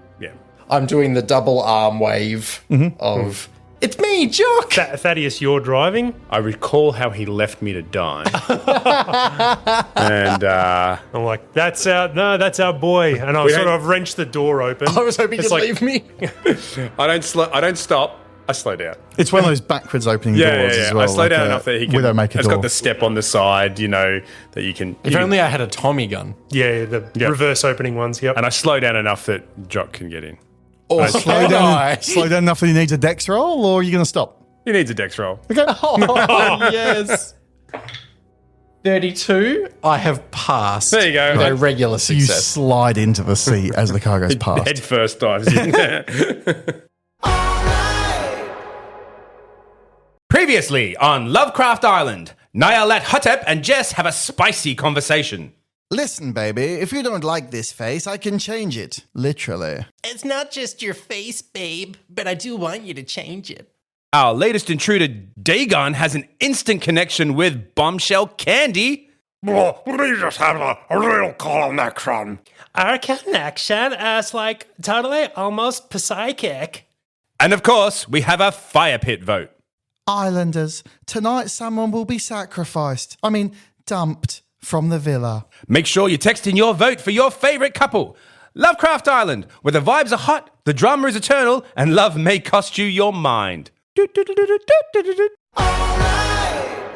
I'm doing the double arm wave of it's me, Jock. Thaddeus, you're driving? I recall how he left me to die. And I'm like, that's our boy. And I sort of wrenched the door open. I was hoping It's you'd like- leave me. I don't stop. I slow down. It's one of those backwards opening doors as well. I slow like down a enough that he can. Widowmaker It's door. got the step on the side, that you can. If only I had a Tommy gun. Yeah, the reverse opening ones. Yep. And I slow down enough that Jock can get in. Or slow down enough that he needs a dex roll, or are you going to stop? He needs a dex roll. Okay. Oh, yes. 32. I have passed. There you go. With a regular You success. slide into the seat as the car goes past. Head first dives in. Previously on Lovecraft Island, Nyarlathotep Hotep and Jess have a spicy conversation. Listen, baby, if you don't like this face, I can change it. Literally. It's not just your face, babe, but I do want you to change it. Our latest intruder, Dagon, has an instant connection with Bombshell Candy. Our connection is like totally almost psychic. And of course, we have a fire pit vote. Islanders, tonight someone will be sacrificed. Dumped from the villa. Make sure you text in your vote for your favorite couple. Lovecraft Island, where the vibes are hot, the drama is eternal, and love may cost you your mind.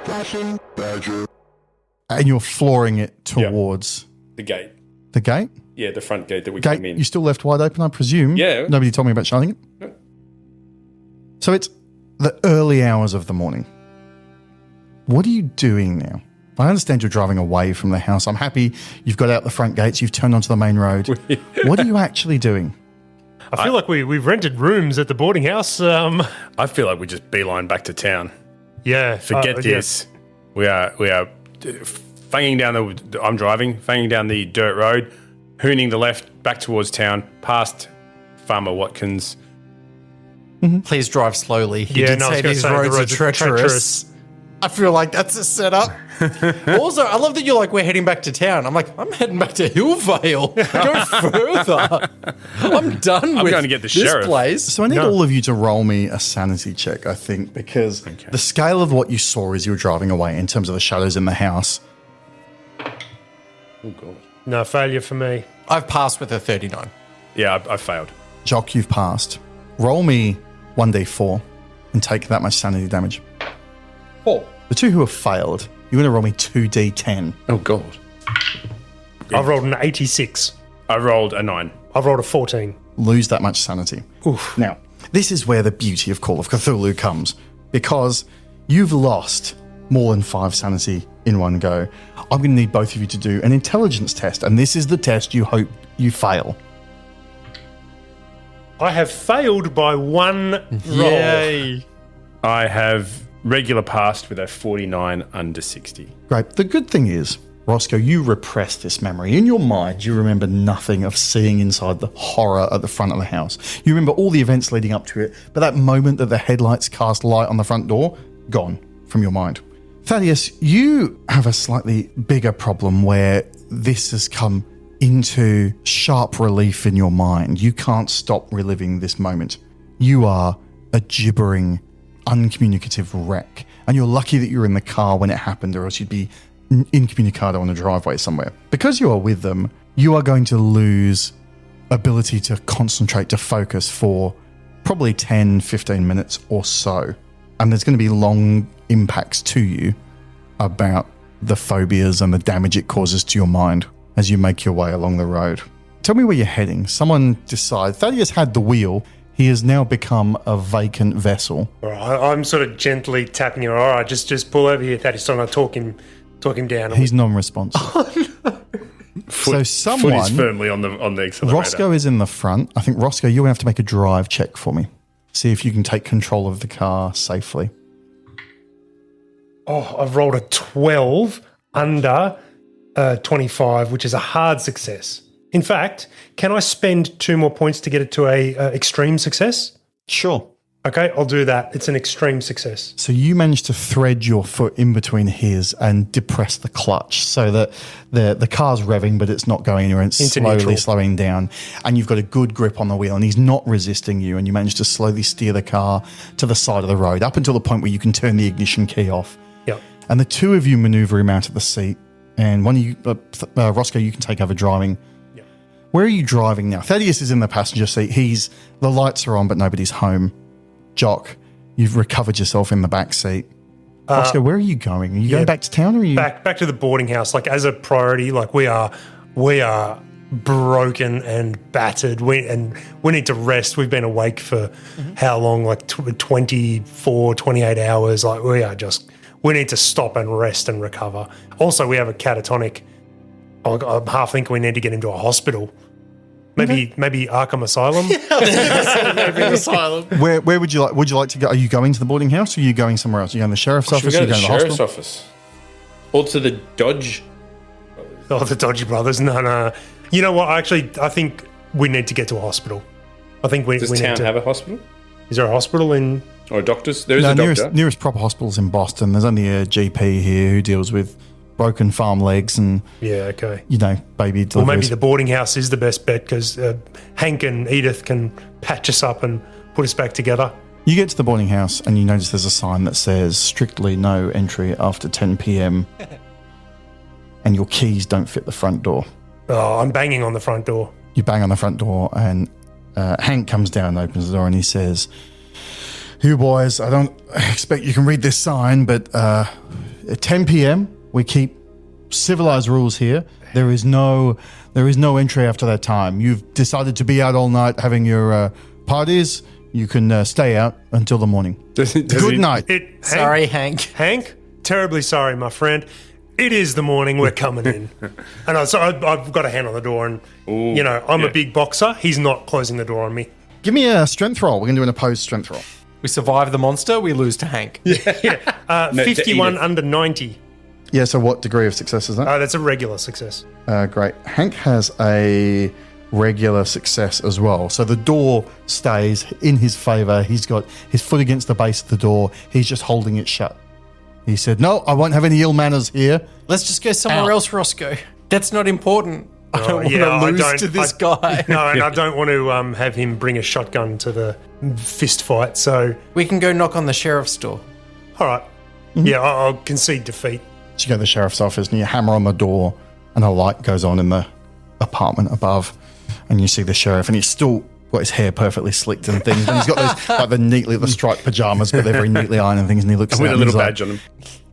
Fashion Badger. And you're flooring it towards The gate. the gate. Yeah, the front gate that we Gate came in. you still left wide open, I presume. Yeah. Nobody told me about shutting it. No. So it's the early hours of the morning. What are you doing now? I understand you're driving away from the house. I'm happy you've got out the front gates, you've turned onto the main road. What are you actually doing? I feel like we've rented rooms at the boarding house. I feel like we just beeline back to town. Yeah. Forget this. We are fanging down I'm driving, fanging down the dirt road, hooning the left back towards town, past Farmer Watkins. Please drive slowly. He Yeah, did no, I was say gonna these say the roads are roads are treacherous. treacherous. I feel like that's a setup. Also, I love that you're like, we're heading back to town. I'm like, I'm heading back to Hillvale. Go further. I'm done with going to get the this sheriff. place. So I need all of you to roll me a sanity check, I think, because the scale of what you saw as you were driving away in terms of the shadows in the house. Oh, God. No, failure for me. I've passed with a 39. Yeah, I failed. Jock, you've passed. Roll me 1d4 and take that much sanity damage. 4. The two who have failed, you're going to roll me 2d10. Oh, God. I've rolled an 86. I rolled a 9. I've rolled a 14. Lose that much sanity. Now, this is where the beauty of Call of Cthulhu comes, because you've lost more than 5 sanity in one go. I'm going to need both of you to do an intelligence test, and this is the test you hope you fail. I have failed by one roll. I have regular passed with a 49 under 60. Great. The good thing is, Roscoe, you repress this memory. In your mind, you remember nothing of seeing inside the horror at the front of the house. You remember all the events leading up to it, but that moment that the headlights cast light on the front door, gone from your mind. Thaddeus, you have a slightly bigger problem where this has come into sharp relief in your mind. You can't stop reliving this moment. You are a gibbering, uncommunicative wreck, and you're lucky that you're in the car when it happened, or else you'd be incommunicado on a driveway somewhere. Because you are with them, you are going to lose ability to concentrate, to focus for probably 10, 15 minutes or so. And there's going to be long impacts to you about the phobias and the damage it causes to your mind as you make your way along the road. Tell me where you're heading. Someone decide. Thaddeus had the wheel. He has now become a vacant vessel. All right, I'm sort of gently tapping him. All right, just pull over here, Thaddeus. I'm going to talk him down. He's non-responsive. So someone Foot is firmly on the accelerator. Roscoe is in the front. I think, Roscoe, you're going to have to make a drive check for me. See if you can take control of the car safely. Oh, I've rolled a 12 under 25, which is a hard success. In fact, can I spend 2 more points to get it to a extreme success? Sure. Okay, I'll do that. It's an extreme success. So you managed to thread your foot in between his and depress the clutch so that the car's revving, but it's not going anywhere. It's slowly neutral. slowing down. And you've got a good grip on the wheel and he's not resisting you. And you manage to slowly steer the car to the side of the road up until the point where you can turn the ignition key off. Yep. And the two of you maneuver him out of the seat. And one of you, Roscoe, you can take over driving. Yep. Where are you driving now? Thaddeus is in the passenger seat. The lights are on, but nobody's home. Jock, you've recovered yourself in the back seat. Roscoe, where are you going? Are you going back to town, or are you back to the boarding house? Like, as a priority, like we are broken and battered. We need to rest. We've been awake for how long? Like 24, 28 hours. Like we need to stop and rest and recover. Also, we have a catatonic. I'm half thinking we need to get him to a hospital. Maybe Arkham Asylum. Asylum. Where would you like to go? Are you going to the boarding house, or are you going somewhere else? Are you going to the sheriff's office? Should we Are go you to the going to the sheriff's hospital? office? Or to the Dodge? Oh, the Dodgy Brothers. No. You know what? I think we need to get to a hospital. I think we Does need town to. have a hospital? Is there a hospital in? Or a doctor's? There is No, a doctor. nearest proper hospital's in Boston. There's only a GP here who deals with broken farm legs and Yeah, okay. baby Well, deliveries. maybe the boarding house is the best bet because Hank and Edith can patch us up and put us back together. You get to the boarding house and you notice there's a sign that says strictly no entry after 10 p.m. and your keys don't fit the front door. Oh, I'm banging on the front door. You bang on the front door and Hank comes down and opens the door and he says, "You boys, I don't expect you can read this sign, but at 10 p.m. we keep civilized rules here. There is no entry after that time. You've decided to be out all night having your parties. You can stay out until the morning. Good night." Sorry, Hank. Hank, terribly sorry, my friend. It is the morning. We're coming in. And I've got a hand on the door and, I'm a big boxer. He's not closing the door on me. Give me a strength roll. We're going to do an opposed strength roll. We survive the monster, we lose to Hank. 51 under 90. Yeah, so what degree of success is that? That's a regular success. Great. Hank has a regular success as well. So the door stays in his favour. He's got his foot against the base of the door. He's just holding it shut. He said, "No, I won't have any ill manners here." Let's just go somewhere else, Roscoe. That's not important. I don't want yeah, to I lose don't- to this guy. No, and I don't want to have him bring a shotgun to the fist fight. So, We can go knock on the sheriff's door. all right. Yeah, I'll concede defeat. So you go to the sheriff's office and you hammer on the door and a light goes on in the apartment above and you see the sheriff and he's still got his hair perfectly slicked and things and he's got those the striped pajamas but they're very neatly ironed and things and he looks With out a and little he's badge on him.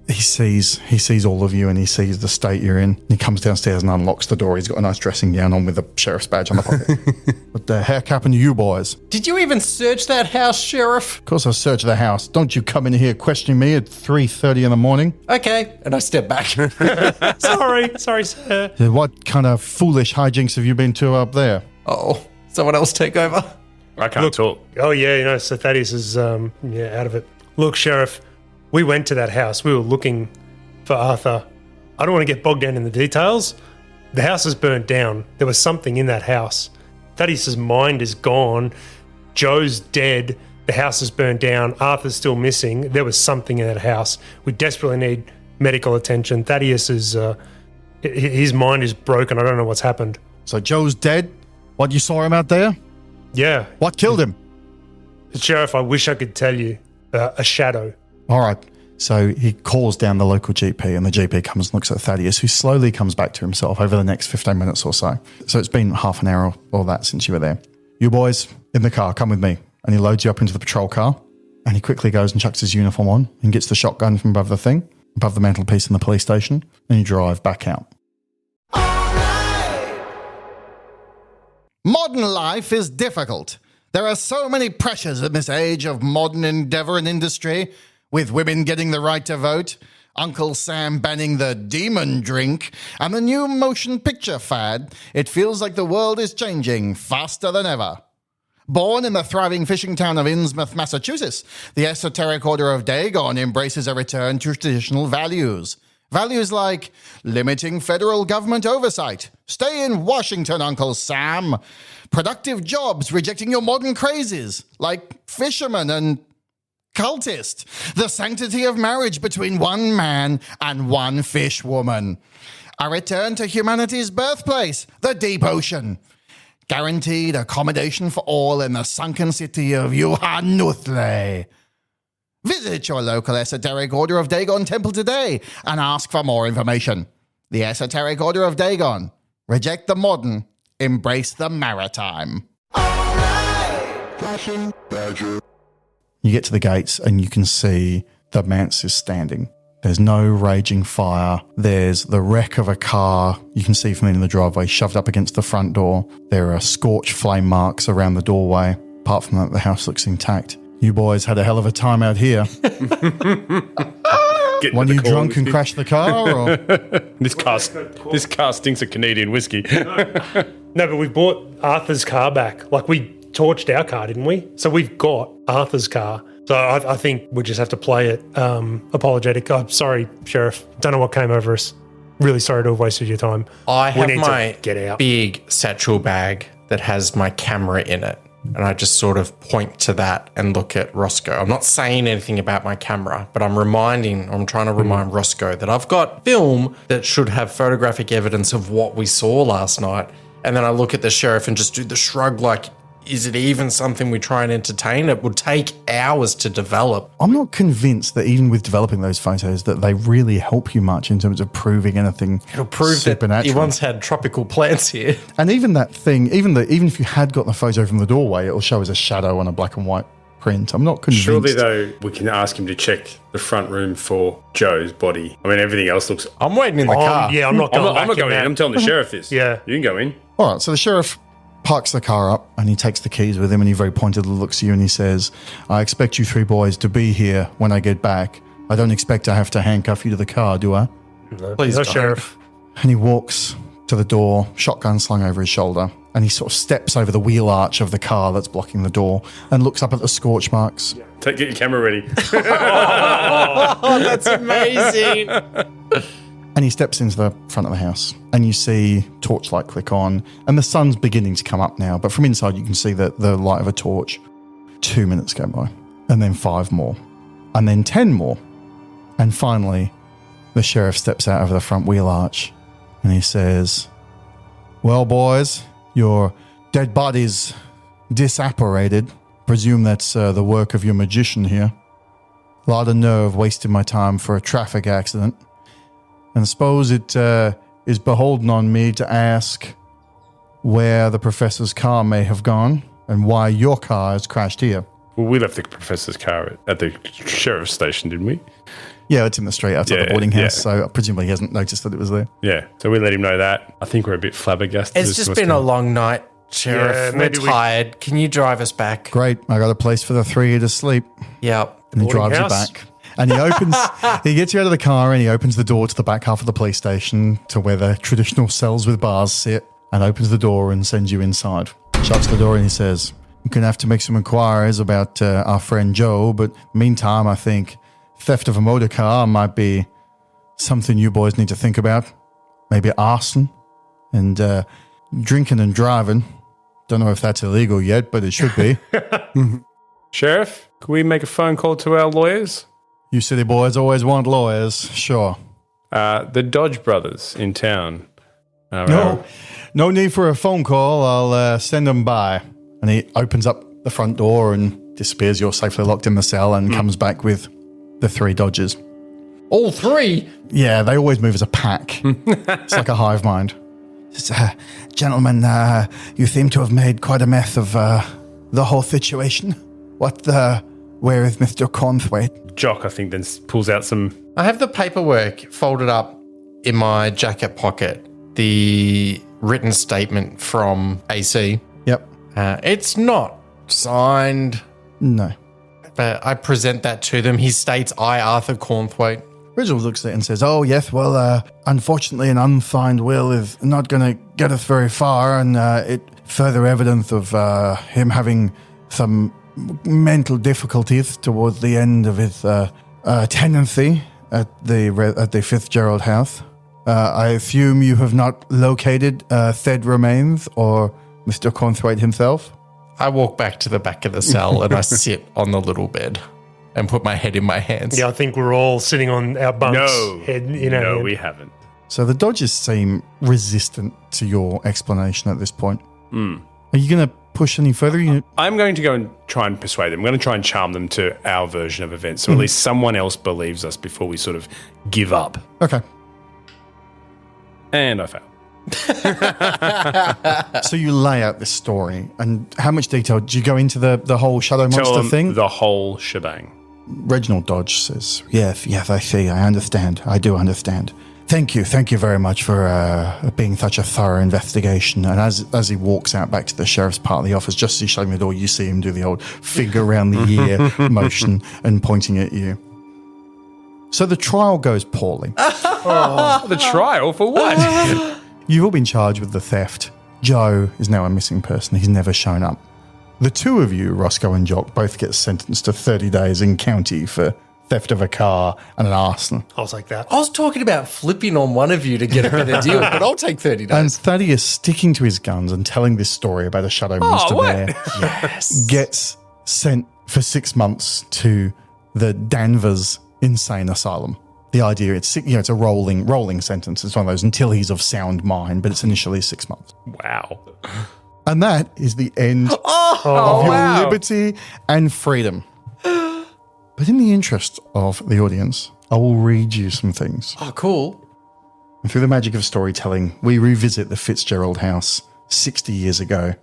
He sees all of you and he sees the state you're in. He comes downstairs and unlocks the door. He's got a nice dressing gown on with a sheriff's badge on the pocket. What the heck happened to you boys? Did you even search that house, Sheriff? Of course I searched the house. Don't you come in here questioning me at 3:30 in the morning. Okay. And I step back. Sorry, sir. What kind of foolish hijinks have you been to up there? Oh, someone else take over? I can't talk. Oh, yeah, so Thaddeus is out of it. Look, Sheriff, we went to that house. We were looking for Arthur. I don't want to get bogged down in the details. The house is burnt down. There was something in that house. Thaddeus' mind is gone. Joe's dead. The house is burnt down. Arthur's still missing. There was something in that house. We desperately need medical attention. Thaddeus is... his mind is broken. I don't know what's happened. So Joe's dead? What, you saw him out there? Yeah. What killed him? Sheriff, I wish I could tell you. A shadow. All right. So he calls down the local GP and the GP comes and looks at Thadeus, who slowly comes back to himself over the next 15 minutes or so. So it's been half an hour or that since you were there. You boys, in the car, come with me. And he loads you up into the patrol car and he quickly goes and chucks his uniform on and gets the shotgun from above the mantelpiece in the police station, and you drive back out. Modern life is difficult. There are so many pressures in this age of modern endeavor and industry, with women getting the right to vote, Uncle Sam banning the demon drink, and the new motion picture fad. It feels like the world is changing faster than ever. Born in the thriving fishing town of Innsmouth, Massachusetts, the Esoteric Order of Dagon embraces a return to traditional values. Values like limiting federal government oversight, stay in Washington, Uncle Sam, productive jobs, rejecting your modern crazes, like fishermen and cultist, the sanctity of marriage between one man and one fish woman, a return to humanity's birthplace, the deep ocean, guaranteed accommodation for all in the sunken city of Yuhanuthle. Visit your local Esoteric Order of Dagon temple today and ask for more information. The Esoteric Order of Dagon. Reject the modern, embrace the maritime. Flashing badger. You get to the gates and you can see the manse is standing. There's no raging fire. There's the wreck of a car you can see from in the driveway shoved up against the front door. There are scorched flame marks around the doorway. Apart from that, the house looks intact. You boys had a hell of a time out here. When you drunk and crashed the car, or This car stinks of Canadian whiskey. No, but we bought Arthur's car back. Like, we torched our car, didn't we? So we've got Arthur's car. So I think we just have to play it apologetic. I'm sorry, Sheriff. Don't know what came over us. Really sorry to have wasted your time. I We have need to my get out. big satchel bag that has my camera in it. And I just sort of point to that and look at Roscoe. I'm not saying anything about my camera, but I'm trying to remind Roscoe that I've got film that should have photographic evidence of what we saw last night. And then I look at the sheriff and just do the shrug like, is it even something we try and entertain? It would take hours to develop. I'm not convinced that even with developing those photos that they really help you much in terms of proving anything. It'll prove that supernatural. he once had tropical plants here. And even that thing, even if you had got the photo from the doorway, it'll show as a shadow on a black and white print. I'm not convinced. Surely, though, we can ask him to check the front room for Joe's body. I mean, everything else looks... I'm waiting in the car. Yeah, I'm not going back I'm not going in. that. I'm telling the sheriff this. Yeah. You can go in. All right, so the sheriff parks the car up and he takes the keys with him and he very pointedly looks at you and he says, I expect you three boys to be here when I get back. I don't expect to have to handcuff you to the car, do I? Please No, don't. Sheriff. And he walks to the door, shotgun slung over his shoulder, and he sort of steps over the wheel arch of the car that's blocking the door and looks up at the scorch marks. Get your camera ready. Oh, that's amazing. And he steps into the front of the house and you see torchlight click on and the sun's beginning to come up now, but from inside you can see the light of a torch. 2 minutes go by and then 5 more and then 10 more. And finally, the sheriff steps out over the front wheel arch and he says, well, boys, your dead body's disapparated. Presume that's the work of your magician here. A lot of nerve wasting my time for a traffic accident. And I suppose it is beholden on me to ask where the professor's car may have gone and why your car has crashed here. Well, we left the professor's car at the sheriff's station, didn't we? Yeah, it's in the street outside the Yeah, boarding house, yeah. so presumably he hasn't noticed that it was there. Yeah. So we let him know that. I think we're a bit flabbergasted. It's as to just what's been a going on. long night, Sheriff. Yeah, We're maybe we- tired. Can you drive us back? Great, I got a place for the three of you to sleep. Yep. And he boarding drives house. you back. And he he gets you out of the car and he opens the door to the back half of the police station to where the traditional cells with bars sit and opens the door and sends you inside. Shuts the door and he says, I'm going to have to make some inquiries about our friend Joe, but meantime, I think theft of a motor car might be something you boys need to think about. Maybe arson and drinking and driving. Don't know if that's illegal yet, but it should be. Sheriff, can we make a phone call to our lawyers? You city boys always want lawyers, sure. The Dodge brothers in town. No need for a phone call. I'll send them by. And he opens up the front door and disappears. You're safely locked in the cell and comes back with the 3 Dodgers. All 3? Yeah, they always move as a pack. It's like a hive mind. Gentlemen, you seem to have made quite a mess of the whole situation. Where is Mr. Cornthwaite? Jock, I think, then pulls out some... I have the paperwork folded up in my jacket pocket. The written statement from AC. Yep. It's not signed. No. But I present that to them. He states, I, Arthur Cornthwaite. Reginald looks at it and says, "Oh, yes, well, unfortunately, an unsigned will is not going to get us very far, and it further evidence of him having some mental difficulties towards the end of his tenancy at the Fitzgerald house. I assume you have not located said remains or Mr. Cornthwaite himself?" I walk back to the back of the cell and I sit on the little bed and put my head in my hands. Yeah, I think we're all sitting on our bunks. No, head in our head. we haven't. So the Dodgers seem resistant to your explanation at this point. Are you going to push any further? I'm going to go and try and persuade them. I'm going to try and charm them to our version of events, so at least someone else believes us before we sort of give up. Okay. And I fail. So you lay out this story, and how much detail? Do you go into the whole shadow Tell monster them thing? the whole shebang. Reginald Dodge says, yes, I see, I understand. I do understand. Thank you very much for being such a thorough investigation. And as he walks out back to the sheriff's part of the office, just as he's shutting the door, you see him do the old finger around the ear motion and pointing at you. So the trial goes poorly. The trial for what? You've all been charged with the theft. Joe is now a missing person. He's never shown up. The two of you, Roscoe and Jock, both get sentenced to 30 days in county for theft of a car and an arson. I'll take that. I was talking about flipping on one of you to get a better deal, but I'll take 30 days. And Thaddeus, sticking to his guns and telling this story about a shadow monster bear, gets sent for 6 months to the Danvers Insane Asylum. The idea, it's a rolling sentence. It's one of those until he's of sound mind, but it's initially 6 months. Wow. And that is the end of your liberty and freedom. But in the interest of the audience, I will read you some things. Oh, cool. And through the magic of storytelling, we revisit the Fitzgerald house 60 years ago,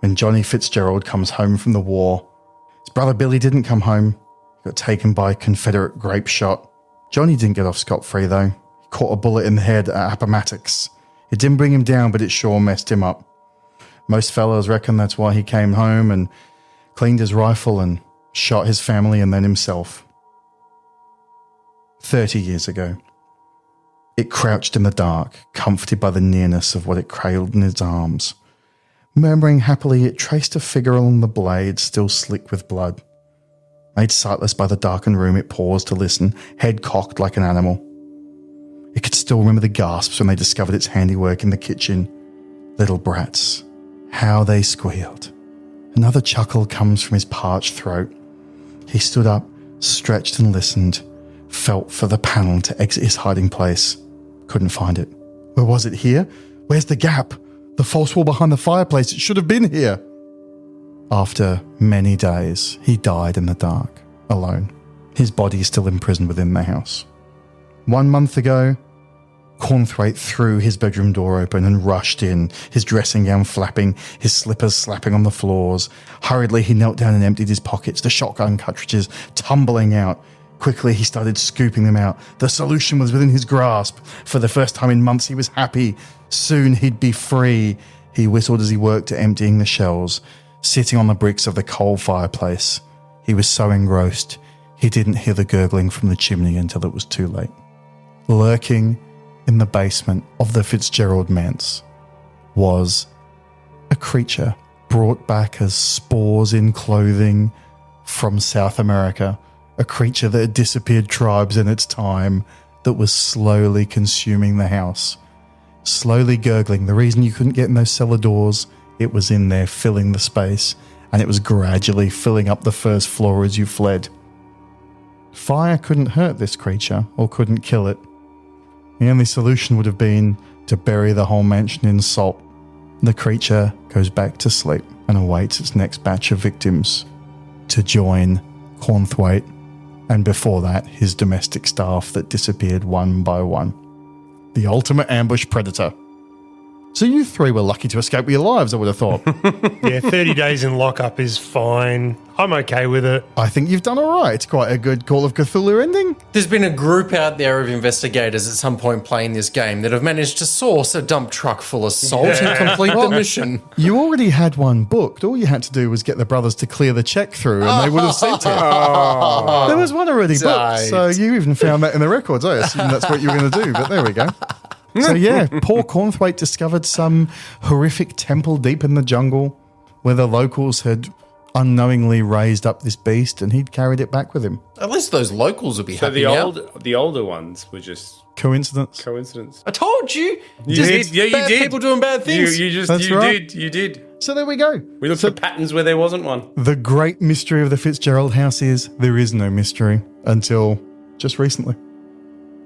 when Johnny Fitzgerald comes home from the war. His brother Billy didn't come home. He got taken by a Confederate grape shot. Johnny didn't get off scot-free, though. He caught a bullet in the head at Appomattox. It didn't bring him down, but it sure messed him up. Most fellows reckon that's why he came home and cleaned his rifle and shot his family and then himself. 30 years ago, it crouched in the dark, comforted by the nearness of what it cradled in its arms. Murmuring happily, it traced a figure along the blade, still slick with blood. Made sightless by the darkened room, it paused to listen, head cocked like an animal. It could still remember the gasps when they discovered its handiwork in the kitchen. Little brats, how they squealed. Another chuckle comes from his parched throat. He stood up, stretched and listened, felt for the panel to exit his hiding place. Couldn't find it. Where was it? Here? Where's the gap? The false wall behind the fireplace. It should have been here. After many days, he died in the dark, alone. His body is still imprisoned within the house. 1 month ago, Cornthwaite threw his bedroom door open and rushed in, his dressing gown flapping, his slippers slapping on the floors. Hurriedly, he knelt down and emptied his pockets, the shotgun cartridges tumbling out. Quickly, he started scooping them out. The solution was within his grasp. For the first time in months, he was happy. Soon, he'd be free. He whistled as he worked at emptying the shells, sitting on the bricks of the coal fireplace. He was so engrossed, he didn't hear the gurgling from the chimney until it was too late. Lurking in the basement of the Fitzgerald Mansion was a creature brought back as spores in clothing from South America, a creature that had disappeared tribes in its time, that was slowly consuming the house, slowly gurgling. The reason you couldn't get in those cellar doors, it was in there filling the space, and it was gradually filling up the first floor as you fled. Fire couldn't hurt this creature, or couldn't kill it. The only solution would have been to bury the whole mansion in salt. The creature goes back to sleep and awaits its next batch of victims to join Cornthwaite, and before that, his domestic staff that disappeared one by one. The ultimate ambush predator. So you three were lucky to escape with your lives, I would have thought. Yeah, 30 days in lockup is fine. I'm okay with it. I think you've done all right. It's quite a good Call of Cthulhu ending. There's been a group out there of investigators at some point playing this game that have managed to source a dump truck full of salt and complete the mission. You already had one booked. All you had to do was get the brothers to clear the check through and they would have sent it. There was one already booked. Right. So you even found that in the records. I assume that's what you were going to do, but there we go. So yeah, poor Cornthwaite discovered some horrific temple deep in the jungle where the locals had unknowingly raised up this beast and he'd carried it back with him. At least those locals would be So happy the older ones were just Coincidence? coincidence. I told you. You Just did. Yeah, you bad did. people doing bad things. That's right. You did. So there we go. We looked for patterns where there wasn't one. The great mystery of the Fitzgerald house is there is no mystery until just recently.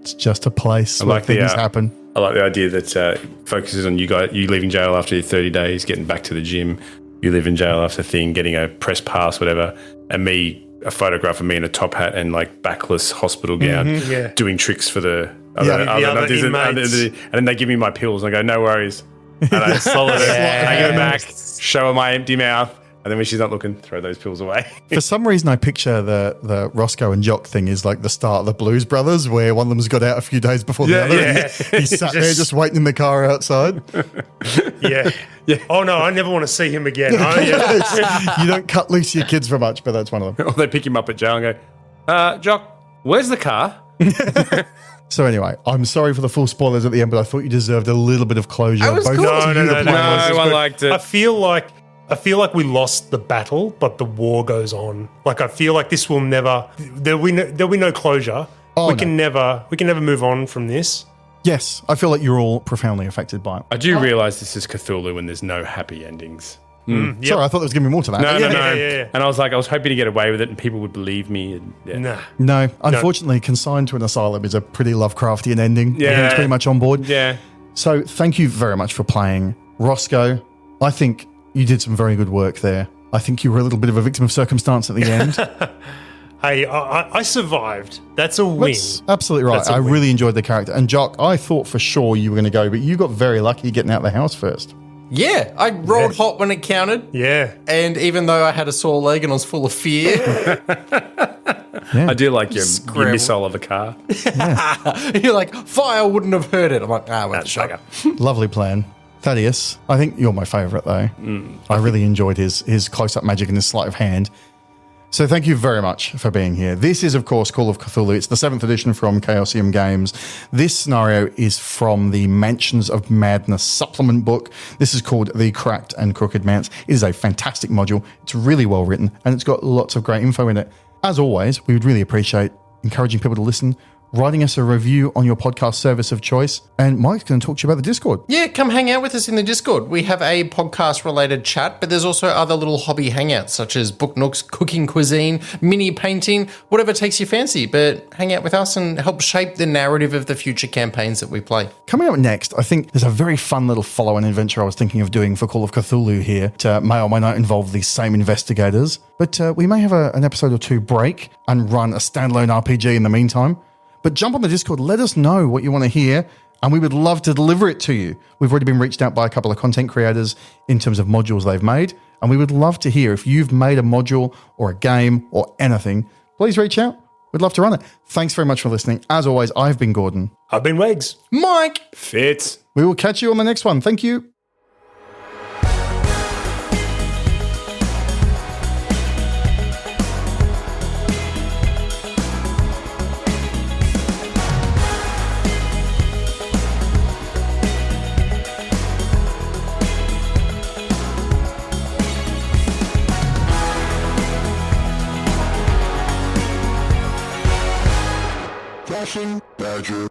It's just a place where like the, things happen. I like the idea that focuses on you leaving jail after your 30 days, getting back to the gym. You live in jail after thing, getting a press pass, whatever. And me, a photograph of me in a top hat and like backless hospital gown, doing tricks for the other inmates. and then they give me my pills and I go, no worries. And I swallow it. I go back, show her my empty mouth. And then when she's not looking, throw those pills away. For some reason, I picture the Roscoe and Jock thing is like the start of the Blues Brothers, where one of them's got out a few days before the other. yeah. He sat there just waiting in the car outside. Yeah. Oh, no, I never want to see him again. You don't cut loose your kids for much, but that's one of them. Or they pick him up at jail and go, Jock, where's the car? So anyway, I'm sorry for the full spoilers at the end, but I thought you deserved a little bit of closure. I was Both cool. to you, the plan was- I liked it. I feel like we lost the battle, but the war goes on. Like I feel like this will never. There'll be no closure. Oh, we can never move on from this. Yes, I feel like you're all profoundly affected by it. I do realise this is Cthulhu and there's no happy endings. Sorry, I thought there was going to be more to that. No. Yeah. And I was hoping to get away with it and people would believe me. And, yeah. Nah. No, unfortunately, Consigned to an Asylum is a pretty Lovecraftian ending. Yeah. Everyone's pretty much on board. Yeah. So thank you very much for playing. Roscoe, I think you did some very good work there. I think you were a little bit of a victim of circumstance at the end. Hey, I survived. That's a win. That's absolutely right. That's a I win. really enjoyed the character. And Jock, I thought for sure you were going to go, but you got very lucky getting out of the house first. Yeah, I rolled hot when it counted. Yeah. And even though I had a sore leg and I was full of fear, I do like your Scramble. missile of a car. you're like, fire wouldn't have hurt it. I'm like, worth the shot. Lovely plan. Thaddeus, I think you're my favourite though. I really enjoyed his close-up magic and his sleight of hand. So thank you very much for being here. This is, of course, Call of Cthulhu. It's the 7th edition from Chaosium Games. This scenario is from the Mansions of Madness supplement book. This is called The Cracked and Crooked Manse. It is a fantastic module. It's really well written, and it's got lots of great info in it. As always, we would really appreciate encouraging people to listen, writing us a review on your podcast service of choice, and Mike's going to talk to you about the Discord. Yeah, come hang out with us in the Discord. We have a podcast-related chat, but there's also other little hobby hangouts, such as book nooks, cooking cuisine, mini painting, whatever takes your fancy. But hang out with us and help shape the narrative of the future campaigns that we play. Coming up next, I think there's a very fun little follow-on adventure I was thinking of doing for Call of Cthulhu here to may or may not involve these same investigators. But we may have an episode or two break and run a standalone RPG in the meantime. But jump on the Discord, let us know what you want to hear, and we would love to deliver it to you. We've already been reached out by a couple of content creators in terms of modules they've made, and we would love to hear if you've made a module or a game or anything, please reach out. We'd love to run it. Thanks very much for listening. As always, I've been Gordon. I've been Wags. Mike! Fitz. We will catch you on the next one. Thank you. Crashing Badger.